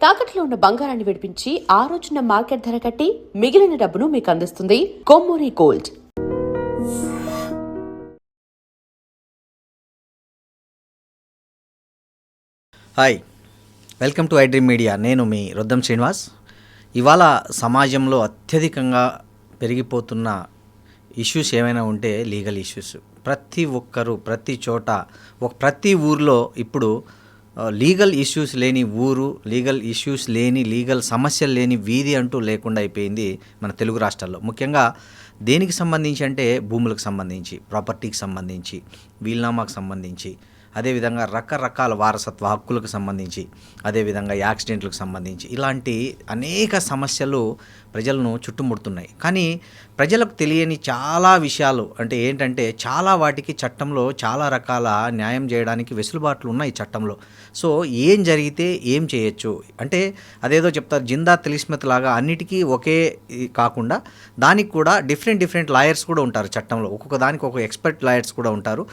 తాకట్లో ఉన్న బంగారాన్ని విడిపించి ఆ రోజున మార్కెట్ ధర కట్టి మిగిలిన డబ్బును మీకు అందిస్తుంది Kommuri gold. Hi, welcome to iDream media. నేను మీ రొద్దం శ్రీనివాస్. ఇవాళ సమాజంలో అత్యధికంగా పెరిగిపోతున్న ఇష్యూస్ ఏమైనా ఉంటే లీగల్ ఇష్యూస్. ప్రతి ఒక్కరు ప్రతి చోట ప్రతి ఊర్లో ఇప్పుడు లీగల్ ఇష్యూస్ లేని ఊరు, లీగల్ ఇష్యూస్ లేని, లీగల్ సమస్యలు లేని వీధి అంటూ లేకుండా అయిపోయింది మన తెలుగు రాష్ట్రాల్లో. ముఖ్యంగా దేనికి సంబంధించి అంటే భూములకు సంబంధించి, ప్రాపర్టీకి సంబంధించి, వీల్నామాకు సంబంధించి, అదేవిధంగా రకరకాల వారసత్వ హక్కులకు సంబంధించి, అదేవిధంగా యాక్సిడెంట్లకు సంబంధించి ఇలాంటి అనేక సమస్యలు ప్రజలను చుట్టుముడుతున్నాయి. కానీ ప్రజలకు తెలియని చాలా విషయాలు అంటే ఏంటంటే చాలా వాటికి చట్టంలో చాలా రకాల న్యాయం చేయడానికి వెసులుబాట్లు ఉన్నాయి చట్టంలో. సో ఏం జరిగితే ఏం చేయొచ్చు అంటే అదేదో చెప్తారు జిందా తిలిస్మత్ లాగా అన్నిటికీ ఒకే కాకుండా దానికి కూడా డిఫరెంట్ లాయర్స్ కూడా ఉంటారు చట్టంలో. ఒక్కొక్క దానికి ఒక ఎక్స్పర్ట్ లాయర్స్ కూడా ఉంటారు.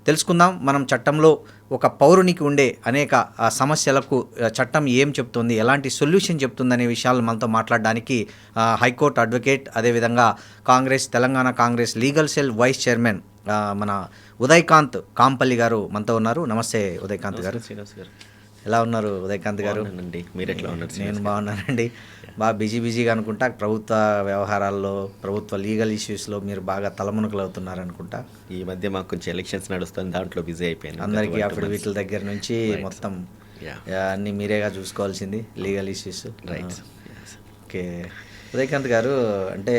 తెలుసుకుందాం మనం చట్టంలో ఒక పౌరునికి ఉండే అనేక సమస్యలకు చట్టం ఏం చెప్తుంది, ఎలాంటి సొల్యూషన్ చెప్తుంది అనే విషయాలు మనతో మాట్లాడడానికి హైకోర్టు అడ్వకేట్, అదేవిధంగా Telangana Congress legal cell vice chairman మన ఉదయకాంత్ కాంపల్లి గారు మనతో ఉన్నారు. నమస్తే ఉదయకాంత్ గారు. ఎలా ఉన్నారు ఉదయకాంత్ గారు? మీరు ఎట్లా ఉన్నారు? నేను బాగున్నానండి. బాగా బిజీగా అనుకుంటా. ప్రభుత్వ వ్యవహారాల్లో, ప్రభుత్వ లీగల్ ఇష్యూస్లో మీరు బాగా తలమునకలు అవుతున్నారు అనుకుంటా. ఈ మధ్య మాకు కొంచెం ఎలక్షన్స్ నడుస్తుంది, దాంట్లో బిజీ అయిపోయింది. అందరికీ అప్పుడు వీటి దగ్గర నుంచి మొత్తం అన్నీ మీరేగా చూసుకోవాల్సింది legal issues. Right. Okay Udayakanth గారు, అంటే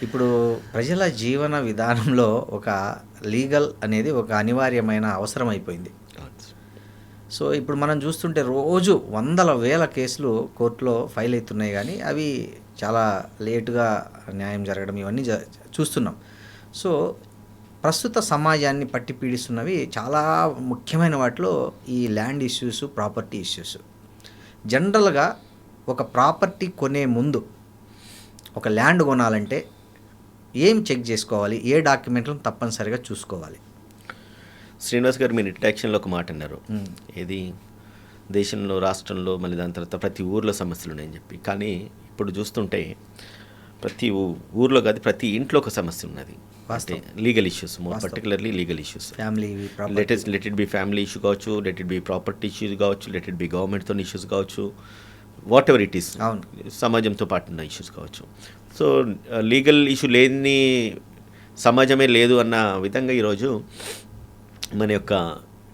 ఇప్పుడు ప్రజల జీవన విధానంలో ఒక లీగల్ అనేది ఒక అనివార్యమైన అవసరం అయిపోయింది. సో ఇప్పుడు మనం చూస్తుంటే రోజు వందల వేల కేసులు కోర్టులో ఫైల్ అవుతున్నాయి, కానీ అవి చాలా లేటుగా న్యాయం జరగడం ఇవన్నీ చూస్తున్నాం. సో ప్రస్తుత సమాజాన్ని పట్టి పీడిస్తున్నవి చాలా ముఖ్యమైన వాటిలో ఈ ల్యాండ్ ఇష్యూస్, ప్రాపర్టీ ఇష్యూస్. జనరల్గా ఒక ప్రాపర్టీ కొనే ముందు ఒక ల్యాండ్ కొనాలంటే ఏం చెక్ చేసుకోవాలి, ఏ డాక్యుమెంట్లను తప్పనిసరిగా చూసుకోవాలి? శ్రీనివాస్ గారు, మీరు ఇంట్రాక్షన్లో ఒక మాట అన్నారు, ఏది దేశంలో, రాష్ట్రంలో, మళ్ళీ దాని తర్వాత ప్రతి ఊర్లో సమస్యలు ఉన్నాయని చెప్పి. కానీ ఇప్పుడు చూస్తుంటే ప్రతి ఊర్లో కాదు, ప్రతి ఇంట్లో ఒక సమస్య ఉన్నది. Legal issues, more particularly legal issues. Family let it be family issue కావచ్చు, let it be property issues కావచ్చు, లెట్ ఇట్ బి గవర్నమెంట్తో ఇష్యూస్ కావచ్చు, వాట్ ఎవర్ ఇట్ ఈస్, సమాజంతో పాటు ఉన్న ఇష్యూస్ కావచ్చు. సో లీగల్ ఇష్యూ లేని సమాజమే లేదు అన్న విధంగా ఈరోజు మన యొక్క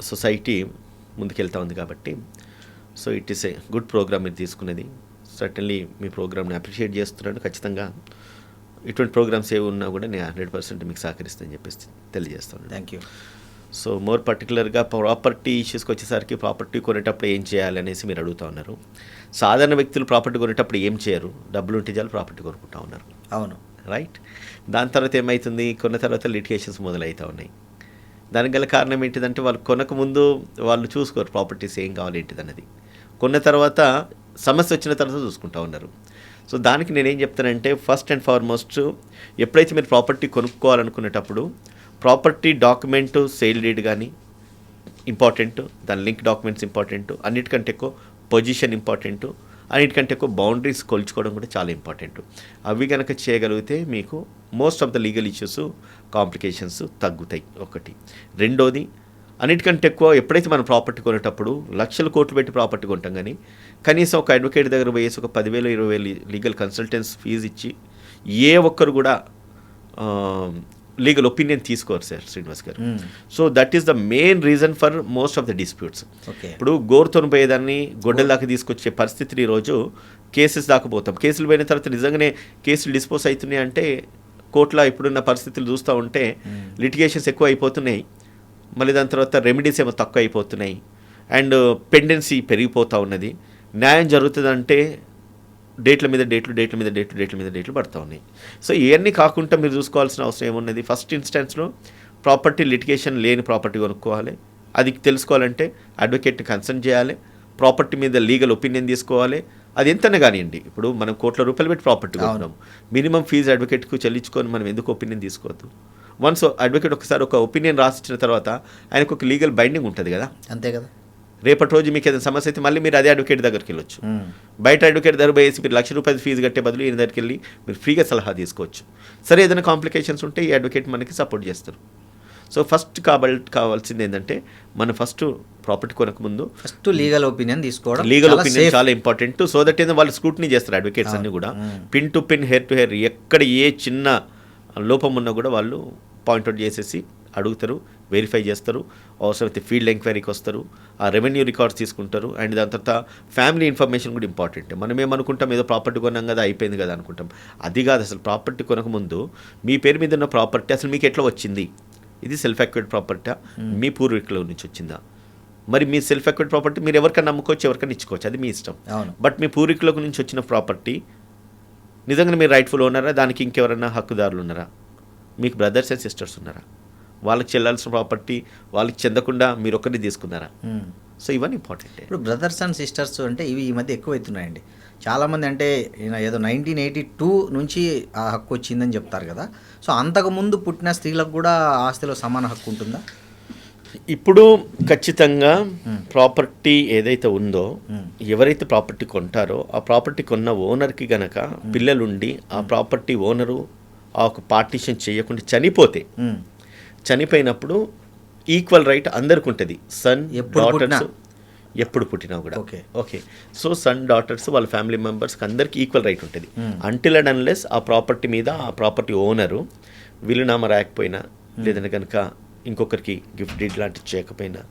సొసైటీ ముందుకెళ్తా ఉంది. కాబట్టి so it is a good programme మీరు తీసుకునేది. సర్టన్లీ మీ ప్రోగ్రామ్ని అప్రిషియేట్ చేస్తున్నాను. ఖచ్చితంగా ఇటువంటి ప్రోగ్రామ్స్ ఏవి ఉన్నా కూడా నేను 100% మీకు సహకరిస్తానని చెప్పేసి తెలియజేస్తాను. Thank you. సో మోర్ పర్టికులర్గా ప్రాపర్టీ ఇష్యూస్కి వచ్చేసరికి ప్రాపర్టీ కొనేటప్పుడు ఏం చేయాలి అనేసి మీరు అడుగుతూ ఉన్నారు. సాధారణ వ్యక్తులు ప్రాపర్టీ కొనేటప్పుడు ఏం చేయరు, డబ్బులు ఉంటే చాలు ప్రాపర్టీ కొనుక్కుంటా ఉన్నారు. అవును, రైట్. దాని తర్వాత ఏమవుతుంది, కొన్న తర్వాత లిటిగేషన్స్ మొదలవుతూ ఉన్నాయి. దానికి గల కారణం ఏంటిదంటే వాళ్ళు కొనకముందు వాళ్ళు చూసుకోరు ప్రాపర్టీస్ ఏం కావాలి ఏంటిదన్నది. కొన్న తర్వాత సమస్య వచ్చిన తర్వాత చూసుకుంటూ ఉన్నారు. సో దానికి నేనేం చెప్తానంటే, ఫస్ట్ అండ్ ఫార్మోస్ట్ ఎప్పుడైతే మీరు ప్రాపర్టీ కొనుక్కోవాలనుకునేటప్పుడు ప్రాపర్టీ డాక్యుమెంటు, సేల్ డీడ్ కానీ ఇంపార్టెంట్, దాని లింక్ డాక్యుమెంట్స్ ఇంపార్టెంట్, అన్నిటికంటే ఎక్కువ పొజిషన్ ఇంపార్టెంట్, అన్నిటికంటే ఎక్కువ బౌండరీస్ కొలుచుకోవడం కూడా చాలా ఇంపార్టెంట్. అవి కనుక చేయగలిగితే మీకు most of the legal issues, complications తగ్గుతాయి. ఒకటి. రెండోది, అన్నిటికంటే ఎక్కువ ఎప్పుడైతే మనం ప్రాపర్టీ కొనేటప్పుడు లక్షల కోట్లు పెట్టి ప్రాపర్టీ కొంటాం, కానీ కనీసం ఒక అడ్వకేట్ దగ్గర పోయేసి ఒక 10,000 20,000 లీగల్ కన్సల్టెన్స్ ఫీజు ఇచ్చి ఏ ఒక్కరు కూడా లీగల్ ఒపీనియన్ తీసుకోరు సార్ శ్రీనివాస్ గారు. So that is the main reason for most of the disputes. ఇప్పుడు గోరుతో పోయేదాన్ని గొడ్డల దాకా తీసుకొచ్చే పరిస్థితిని ఈరోజు కేసెస్ దాకా పోతాం. కేసులు పోయిన తర్వాత నిజంగానే కేసులు డిస్పోజ్ అవుతున్నాయి అంటే కోర్టులో ఇప్పుడున్న పరిస్థితులు చూస్తూ ఉంటే లిటిగేషన్స్ ఎక్కువ అయిపోతున్నాయి, మళ్ళీ దాని తర్వాత రెమెడీస్ ఏమో తక్కువ అయిపోతున్నాయి, అండ్ పెండెన్సీ పెరిగిపోతూ ఉన్నది. న్యాయం జరుగుతుందంటే డేట్ల మీద డేట్లు పడుతూ ఉన్నాయి. సో ఇవన్నీ కాకుండా మీరు చూసుకోవాల్సిన అవసరం ఏమున్నది, ఫస్ట్ ఇన్స్టెన్స్లో ప్రాపర్టీ లిటిగేషన్ లేని ప్రాపర్టీ కొనుక్కోవాలి. అది తెలుసుకోవాలంటే అడ్వకేట్ని కన్సల్ట్ చేయాలి, ప్రాపర్టీ మీద లీగల్ ఒపీనియన్ తీసుకోవాలి. అది ఎంతనే కానివ్వండి, ఇప్పుడు మనం కోట్ల రూపాయలు పెట్టి ప్రాపర్టీ కొన్నాము, మినిమం ఫీజు అడ్వకేట్కు చెల్లించుకొని మనం ఎందుకు ఒపీనియన్ తీసుకోవద్దు? వన్స్ అడ్వకేట్ ఒకసారి ఒక ఒపీనియన్ రాసిచ్చిన తర్వాత ఆయనకు ఒక లీగల్ బైండింగ్ ఉంటుంది కదా. అంతే కదా. రేపటి రోజు మీకు ఏదైనా సమస్య అయితే మళ్ళీ మీరు అదే అడ్వకేట్ దగ్గరికి వెళ్ళొచ్చు. బయట అడ్వకేట్ దగ్గర పోయేసి మీరు ₹1,00,000 ఫీజు కట్టే బదులు ఈయన దగ్గరికి వెళ్ళి మీరు ఫ్రీగా సలహా తీసుకోవచ్చు. సరే ఏదైనా కాంప్లికేషన్స్ ఉంటే ఈ అడ్వకేట్ మనకి సపోర్ట్ చేస్తారు. సో ఫస్ట్ కావాల్సింది ఏంటంటే మనం ఫస్ట్ ప్రాపర్టీ కొనక ముందు ఫస్ట్ లీగల్ ఒపీనియన్ తీసుకోవడం, లీగల్ ఒపీనియన్ చాలా ఇంపార్టెంట్. సో దట్ ఏందో వాళ్ళు స్క్రూటినీ చేస్తారు అడ్వకేట్స్ అన్ని కూడా, pin to pin, hair to hair, ఎక్కడ ఏ చిన్న లోపం ఉన్నా కూడా వాళ్ళు పాయింట్అవుట్ చేసేసి అడుగుతారు, వెరిఫై చేస్తారు. అవసరమైతే ఫీల్డ్ ఎంక్వైరీకి వస్తారు, ఆ రెవెన్యూ రికార్డ్స్ తీసుకుంటారు. అండ్ దాని తర్వాత ఫ్యామిలీ ఇన్ఫర్మేషన్ కూడా ఇంపార్టెంట్. మనం ఏమనుకుంటాం, ఏదో ప్రాపర్టీ కొన్నాం కదా అయిపోయింది కదా అనుకుంటాం. అది కాదు, అసలు ప్రాపర్టీ కొనక ముందు మీ పేరు మీద ఉన్న ప్రాపర్టీ అసలు మీకు ఎట్లా వచ్చింది, ఇది సెల్ఫ్ అక్వైర్డ్ ప్రాపర్టీ, మీ పూర్వీకుల నుంచి వచ్చిందా, మరి మీ సెల్ఫ్ అక్వైర్డ్ ప్రాపర్టీ మీరు ఎవరికైనా నమ్ముకోవచ్చు, ఎవరికైనా ఇచ్చుకోవచ్చు, అది మీ ఇష్టం. బట్ మీ పూర్వీకుల నుంచి వచ్చిన ప్రాపర్టీ నిజంగా మీరు రైట్ఫుల్ ఉన్నారా, దానికి ఇంకెవరైనా హక్కుదారులు ఉన్నారా, మీకు బ్రదర్స్ అండ్ సిస్టర్స్ ఉన్నారా, వాళ్ళకి చెల్లాల్సిన ప్రాపర్టీ వాళ్ళకి చెందకుండా మీరు ఒక్కరిని తీసుకున్నారా. సో ఇవన్నీ ఇంపార్టెంట్. ఇప్పుడు బ్రదర్స్ అండ్ సిస్టర్స్ అంటే ఇవి ఈ మధ్య ఎక్కువ అవుతున్నాయండి. చాలామంది అంటే ఏదో 1982 నుంచి ఆ హక్కు వచ్చిందని చెప్తారు కదా. సో అంతకుముందు పుట్టిన స్త్రీలకు కూడా ఆస్తిలో సమాన హక్కు ఉంటుందా? ఇప్పుడు ఖచ్చితంగా ప్రాపర్టీ ఏదైతే ఉందో, ఎవరైతే ప్రాపర్టీ కొంటారో ఆ ప్రాపర్టీ కొన్న ఓనర్కి గనక పిల్లలుండి ఆ ప్రాపర్టీ ఓనరు ఆ ఒక పార్టీషన్ చేయకుండా చనిపోయినప్పుడు ఈక్వల్ రైట్ అందరికి ఉంటుంది. సన్, డాటర్స్, ఎప్పుడు పుట్టినా కూడా. ఓకే. సో సన్, డాటర్స్, వాళ్ళ ఫ్యామిలీ మెంబర్స్కి అందరికీ ఈక్వల్ రైట్ ఉంటుంది. అంటిల్ అండ్ అన్లెస్ ఆ ప్రాపర్టీ మీద ఆ ప్రాపర్టీ ఓనరు వీలునామా రాయకపోయినా, లేదంటే కనుక ఇంకొకరికి గిఫ్ట్ డీడ్ లాంటివి చేయకపోయినా,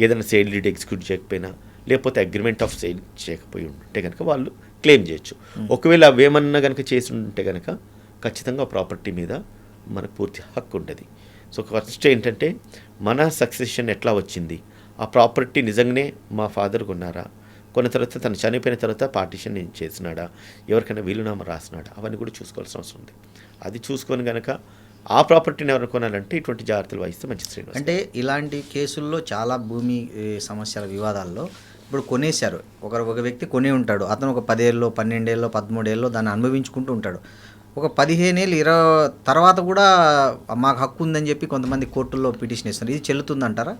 ఏదైనా సేల్ డీడ్ ఎగ్జిక్యూట్ చేయకపోయినా, లేకపోతే అగ్రిమెంట్ ఆఫ్ సేల్ చేయకపోయి ఉంటే కనుక వాళ్ళు క్లెయిమ్ చేయొచ్చు. ఒకవేళ అవేమన్నా కనుక చేసి ఉంటే కనుక ఖచ్చితంగా ఆ ప్రాపర్టీ మీద మనకు పూర్తి హక్కు ఉంటుంది. సో ఫస్ట్ ఏంటంటే మన సక్సెషన్ ఎట్లా వచ్చింది, ఆ ప్రాపర్టీ నిజంగానే మా ఫాదర్ కొన్నారా, కొన్న తర్వాత తను చనిపోయిన తర్వాత పార్టీషన్ నేను చేసినాడా, ఎవరికైనా వీలునామా రాసినాడా, అవన్నీ కూడా చూసుకోవాల్సిన అవసరం ఉంది. అది చూసుకొని కనుక ఆ ప్రాపర్టీని ఎవరు కొనాలంటే ఇటువంటి జాగ్రత్తలు వహిస్తే మంచి. శ్రీనివాస్, అంటే ఇలాంటి కేసుల్లో చాలా భూమి సమస్యల వివాదాల్లో ఇప్పుడు కొనేశారు, ఒక వ్యక్తి కొని ఉంటాడు, అతను ఒక 10 ఏళ్ళలో 12 ఏళ్ళలో 13 ఏళ్ళలో దాన్ని అనుభవించుకుంటూ ఉంటాడు. ఒక 15 ఏళ్ళు 20 తర్వాత కూడా మాకు హక్కు ఉందని చెప్పి కొంతమంది కోర్టుల్లో పిటిషన్ ఇస్తారు. ఇది చెల్లుతుందంటారా?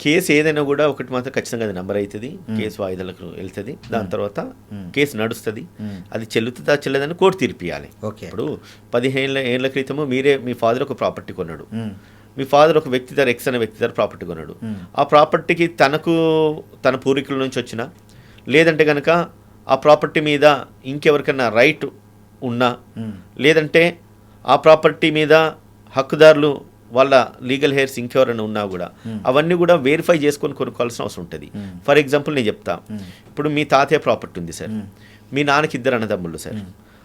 కేసు ఏదైనా కూడా ఒకటి మాత్రం ఖచ్చితంగా అది నెంబర్ అవుతుంది, కేసు వాయిదాలకు వెళ్తుంది, దాని తర్వాత కేసు నడుస్తుంది. అది చెల్లుతుందా చెల్లదని కోర్టు తీర్పియాలి. ఇప్పుడు 15 ఏళ్ల క్రితము మీ ఫాదర్ ఒక ప్రాపర్టీ కొన్నాడు, మీ ఫాదర్ ఒక వ్యక్తి దగ్గర ఎక్స్ అనే వ్యక్తి దగ్గర ప్రాపర్టీ కొన్నాడు. ఆ ప్రాపర్టీకి తన పూర్వీకుల నుంచి వచ్చిన, లేదంటే కనుక ఆ ప్రాపర్టీ మీద ఇంకెవరికైనా రైట్ ఉన్నా, లేదంటే ఆ ప్రాపర్టీ మీద హక్కుదారులు వాళ్ళ లీగల్ హెయిర్స్ ఇంకెవరైనా ఉన్నా కూడా అవన్నీ కూడా వెరిఫై చేసుకొని కొనుక్కోవాల్సిన అవసరం ఉంటుంది. ఫర్ ఎగ్జాంపుల్ నేను చెప్తా, ఇప్పుడు మీ తాతయ్య ప్రాపర్టీ ఉంది సార్, మీ నాన్నకి 2 అన్నదమ్ముళ్ళు సార్.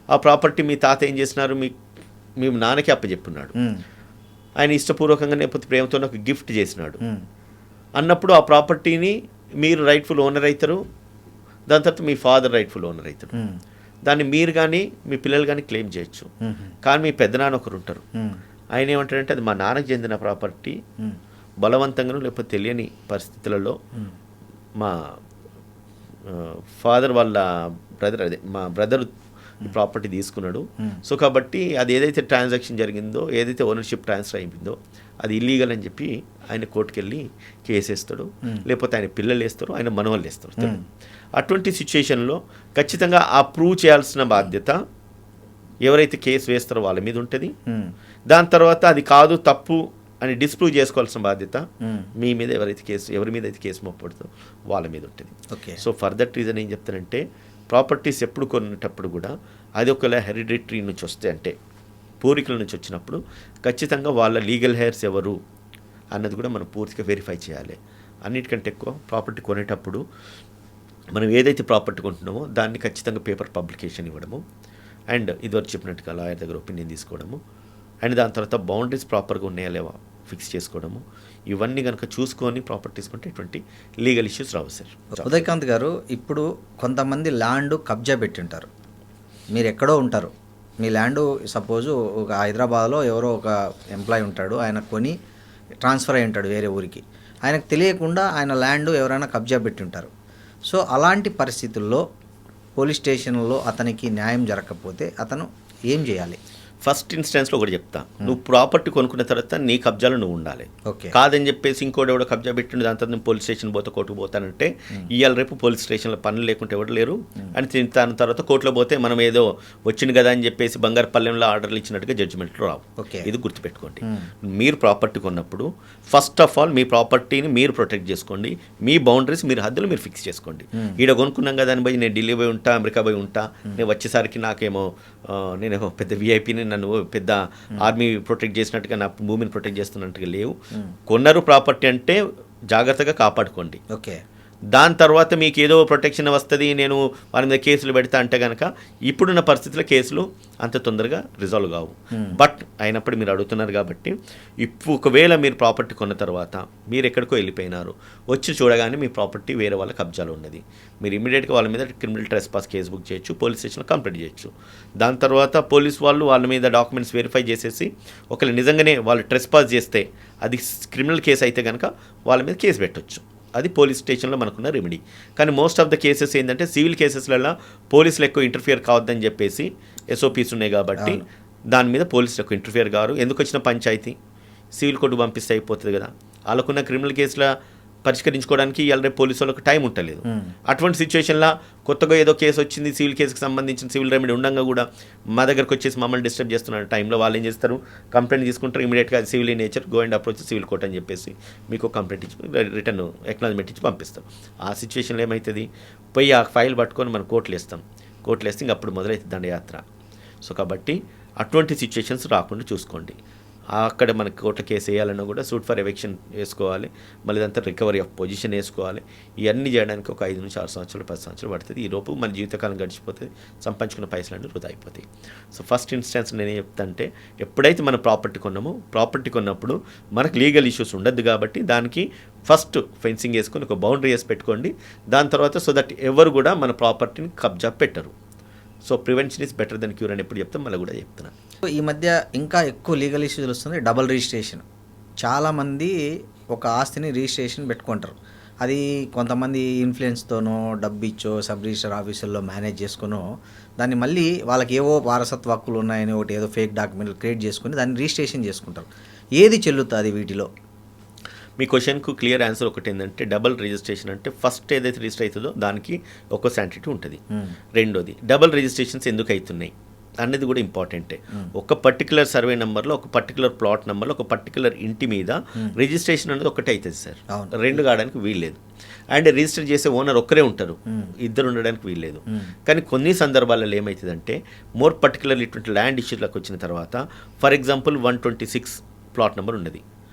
ఆ ప్రాపర్టీ మీ తాత ఏం చేసినారు, మీ నాన్నకి అప్పచెప్పున్నాడు, ఆయన ఇష్టపూర్వకంగా లేకపోతే ప్రేమతో ఒక గిఫ్ట్ చేసినాడు అన్నప్పుడు ఆ ప్రాపర్టీని మీరు రైట్ఫుల్ ఓనర్ అవుతారు, దాని తర్వాత మీ ఫాదర్ రైట్ఫుల్ ఓనర్ అవుతారు. దాన్ని మీరు కానీ మీ పిల్లలు కానీ క్లెయిమ్ చేయొచ్చు. కానీ మీ పెద్దనాన్న ఒకరు ఉంటారు, ఆయన ఏమంటారంటే అది మా నాన్నకు చెందిన ప్రాపర్టీ, బలవంతంగా లేకపోతే తెలియని పరిస్థితులలో మా ఫాదర్ వాళ్ళ మా బ్రదర్ ఈ ప్రాపర్టీ తీసుకున్నాడు. సో కాబట్టి అది ఏదైతే ట్రాన్సాక్షన్ జరిగిందో, ఏదైతే ఓనర్షిప్ ట్రాన్స్ఫర్ అయిపోయిందో అది ఇల్లీగల్ అని చెప్పి ఆయన కోర్టుకు వెళ్ళి కేసు వేస్తాడు, లేకపోతే ఆయన పిల్లలు వేస్తారు, ఆయన మనవళ్ళు వేస్తారు. అటువంటి సిచ్యుయేషన్లో ఖచ్చితంగా ఆ ప్రూవ్ చేయాల్సిన బాధ్యత ఎవరైతే కేసు వేస్తారో వాళ్ళ మీద ఉంటుంది. దాని తర్వాత అది కాదు తప్పు అని డిస్ప్రూవ్ చేసుకోవాల్సిన బాధ్యత మీ మీద ఎవరి మీద అయితే కేసు మోపడుతుందో వాళ్ళ మీద ఉంటుంది. సో ఫర్ దట్ రీజన్ ఏం చెప్తానంటే, ప్రాపర్టీస్ ఎప్పుడు కొనేటప్పుడు కూడా అది ఒకవేళ హెరిడిటరీ నుంచి వస్తే, అంటే పూర్వీకుల నుంచి వచ్చినప్పుడు ఖచ్చితంగా వాళ్ళ లీగల్ హెయిర్స్ ఎవరు అన్నది కూడా మనం పూర్తిగా వెరిఫై చేయాలి. అన్నిటికంటే ఎక్కువ ప్రాపర్టీ కొనేటప్పుడు మనం ఏదైతే ప్రాపర్టీ కొంటున్నామో దాన్ని ఖచ్చితంగా పేపర్ పబ్లికేషన్ ఇవ్వడము, అండ్ ఇదివరకు చెప్పినట్టుగా లాయర్ దగ్గర ఒపీనియన్ తీసుకోవడము, అండ్ దాని తర్వాత బౌండరీస్ ప్రాపర్గా ఉన్నాయా లేవా ఫిక్స్ చేసుకోవడము, ఇవన్నీ కనుక చూసుకొని ప్రాపర్టీ తీసుకుంటే ఇటువంటి లీగల్ ఇష్యూస్ రావు సార్. ఉదయకాంత్ గారు, ఇప్పుడు కొంతమంది ల్యాండ్ కబ్జా పెట్టి ఉంటారు, మీరు ఎక్కడో ఉంటారు, మీ ల్యాండ్ సపోజు ఒక హైదరాబాద్లో ఎవరో ఒక ఎంప్లాయీ ఉంటాడు, ఆయన కొని ట్రాన్స్ఫర్ అయి ఉంటాడు వేరే ఊరికి, ఆయనకు తెలియకుండా ఆయన ల్యాండ్ ఎవరైనా కబ్జా పెట్టి ఉంటారు. సో అలాంటి పరిస్థితుల్లో పోలీస్ స్టేషన్లో అతనికి న్యాయం జరగకపోతే అతను ఏం చేయాలి? ఫస్ట్ ఇన్స్టెన్స్లో ఒకటి చెప్తా, నువ్వు ప్రాపర్టీ కొనుక్కున్న తర్వాత నీ కబ్జాలో నువ్వు ఉండాలి. ఓకే. కాదని చెప్పేసి ఇంకోటి ఎవడో కబ్జా పెట్టిండు దాని తర్వాత నేను పోలీస్ స్టేషన్ పోతే కోర్టుకు పోతానంటే ఇవాళ రేపు పోలీస్ స్టేషన్లో పనులు లేకుంటే ఎవరు లేరు. అని దాని తర్వాత కోర్టులో పోతే మనం ఏదో వచ్చింది కదా అని చెప్పేసి బంగారు పల్లెంలో ఆర్డర్లు ఇచ్చినట్టుగా జడ్జిమెంట్లు రావు. ఓకే. ఇది గుర్తుపెట్టుకోండి. మీరు ప్రాపర్టీ కొన్నప్పుడు ఫస్ట్ ఆఫ్ ఆల్ మీ ప్రాపర్టీని మీరు ప్రొటెక్ట్ చేసుకోండి. మీ బౌండరీస్ మీరు హద్దులు మీరు ఫిక్స్ చేసుకోండి. ఈడ కొనుక్కున్నాం కదా అని పోయి నేను ఢిల్లీ పోయి ఉంటా, అమెరికా పోయి ఉంటా, నేను వచ్చేసరికి నాకేమో నేనేమో పెద్ద విఐపిని, నన్ను పెద్ద ఆర్మీ ప్రొటెక్ట్ చేసినట్టుగా నా భూమిని ప్రొటెక్ట్ చేస్తున్నట్టుగా లేవు. కొన్నారు ప్రాపర్టీ అంటే జాగ్రత్తగా కాపాడుకోండి. ఓకే. దాని తర్వాత మీకు ఏదో ప్రొటెక్షన్ వస్తుంది, నేను వారి మీద కేసులు పెడతా అంటే కనుక ఇప్పుడున్న పరిస్థితుల్లో కేసులు అంత తొందరగా రిజాల్వ్ కావు. బట్ అయినప్పుడు మీరు అడుగుతున్నారు కాబట్టి ఇప్పుడు ఒకవేళ మీరు ప్రాపర్టీ కొన్న తర్వాత మీరు ఎక్కడికో వెళ్ళిపోయినారు, వచ్చి చూడగానే మీ ప్రాపర్టీ వేరే వాళ్ళ కబ్జాలో ఉన్నది, మీరు ఇమీడియట్గా వాళ్ళ మీద క్రిమినల్ ట్రెస్పాస్ కేసు బుక్ చేయొచ్చు, పోలీస్ స్టేషన్లో కంప్లైంట్ చేయొచ్చు. దాని తర్వాత పోలీస్ వాళ్ళు వాళ్ళ మీద డాక్యుమెంట్స్ వెరిఫై చేసేసి ఒకవేళ నిజంగానే వాళ్ళు ట్రెస్పాస్ చేస్తే అది క్రిమినల్ కేసు అయితే కనుక వాళ్ళ మీద కేసు పెట్టొచ్చు. అది పోలీస్ స్టేషన్లో మనకున్న రెమెడీ. కానీ మోస్ట్ ఆఫ్ ద కేసెస్ ఏంటంటే సివిల్ కేసెస్లలో పోలీసులు ఎక్కువ ఇంటర్ఫియర్ కావద్దని చెప్పేసి ఎస్ఓపీస్ ఉన్నాయి కాబట్టి దాని మీద పోలీసులు ఎక్కువ ఇంటర్ఫియర్ కారు. ఎందుకు వచ్చిన పంచాయతీ సివిల్ కోర్టు పంపిస్తే అయిపోతుంది కదా. వాళ్ళకున్న క్రిమినల్ కేసుల పరిష్కరించుకోవడానికి ఇవాళ పోలీసు వాళ్ళకి టైం ఉండలేదు. అటువంటి సిచ్యువేషన్లో కొత్తగా ఏదో కేసు వచ్చింది, సివిల్ కేసుకి సంబంధించిన సివిల్ రెమెడీ ఉండగా కూడా మా దగ్గరకు వచ్చేసి మమ్మల్ని డిస్టర్బ్ చేస్తున్న టైంలో వాళ్ళు ఏం చేస్తారు, కంప్లైంట్ తీసుకుంటారు, ఇమీడియట్గా civil in nature go and approach civil court అని చెప్పేసి మీకు కంప్లైంట్ ఇచ్చి రిటర్న్ ఎక్నాలజ్మెంట్ ఇచ్చి పంపిస్తారు. ఆ సిచ్యువేషన్లో ఏమవుతుంది, పోయి ఆ ఫైల్ పట్టుకొని మనం కోర్టులు వేస్తాం. కోర్టులు వేస్తే ఇంక అప్పుడు మొదలవుతుంది దండయాత్ర. సో కాబట్టి అటువంటి సిచ్యువేషన్స్ రాకుండా చూసుకోండి. అక్కడ మనకి కోర్టు కేసు వేయాలన్నా కూడా సూట్ ఫర్ ఎవిక్షన్ వేసుకోవాలి, మళ్ళీ ఇదంతా రికవరీ ఆఫ్ పొజిషన్ వేసుకోవాలి. ఇవన్నీ చేయడానికి ఒక 5 నుంచి 6 సంవత్సరాలు 10 సంవత్సరాలు పడుతుంది. ఈ లోపు మన జీవితకాలం గడిచిపోతుంది, సంపాదించుకున్న పైసలన్నీ వృధా అయిపోతాయి. సో ఫస్ట్ ఇన్స్టెన్స్ నేనేం చెప్తానంటే, ఎప్పుడైతే మనం ప్రాపర్టీ కొన్నామో ప్రాపర్టీ కొన్నప్పుడు మనకు లీగల్ ఇష్యూస్ ఉండద్దు కాబట్టి దానికి ఫస్ట్ ఫెన్సింగ్ వేసుకొని ఒక బౌండరీ వేసి పెట్టుకోండి. దాని తర్వాత సో దట్ ఎవరు కూడా మన ప్రాపర్టీని కబ్జా పెట్టరు. So prevention is better than cure అని ఎప్పుడు చెప్తాం, మళ్ళీ కూడా చెప్తున్నాను. ఈ మధ్య ఇంకా ఎక్కువ లీగల్ ఇష్యూస్ వస్తుంది, డబుల్ రిజిస్ట్రేషన్. చాలామంది ఒక ఆస్తిని రిజిస్ట్రేషన్ పెట్టుకుంటారు. అది కొంతమంది ఇన్ఫ్లుయెన్స్తోనో డబ్బు ఇచ్చో సబ్ రిజిస్టర్ ఆఫీసుల్లో మేనేజ్ చేసుకునో దాన్ని మళ్ళీ వాళ్ళకి ఏవో వారసత్వ హక్కులు ఉన్నాయని ఒకటి ఏదో ఫేక్ డాక్యుమెంట్లు క్రియేట్ చేసుకుని దాన్ని రిజిస్ట్రేషన్ చేసుకుంటారు. ఏది చెల్లుతుంది వీటిలో? మీ క్వశ్చన్కు క్లియర్ ఆన్సర్ ఒకటి ఏంటంటే, డబుల్ రిజిస్ట్రేషన్ అంటే ఫస్ట్ ఏదైతే రిజిస్టర్ అవుతుందో దానికి ఒక శాంటిటీ ఉంటుంది. రెండోది డబుల్ రిజిస్ట్రేషన్స్ ఎందుకు అవుతున్నాయి అనేది కూడా ఇంపార్టెంటే. ఒక పర్టికులర్ సర్వే నెంబర్లో, ఒక పర్టికులర్ ప్లాట్ నెంబర్లో, ఒక పర్టికులర్ ఇంటి మీద రిజిస్ట్రేషన్ అనేది ఒకటే అవుతుంది సార్. రెండు కావడానికి వీల్లేదు. అండ్ రిజిస్టర్ చేసే ఓనర్ ఒక్కరే ఉంటారు, ఇద్దరు ఉండడానికి వీల్లేదు. కానీ కొన్ని సందర్భాలలో ఏమవుతుందంటే, మోర్ పర్టికులర్ ఇటువంటి ల్యాండ్ ఇష్యూలకు వచ్చిన తర్వాత, ఫర్ ఎగ్జాంపుల్ 126 ప్లాట్ నెంబర్ ఉన్నది,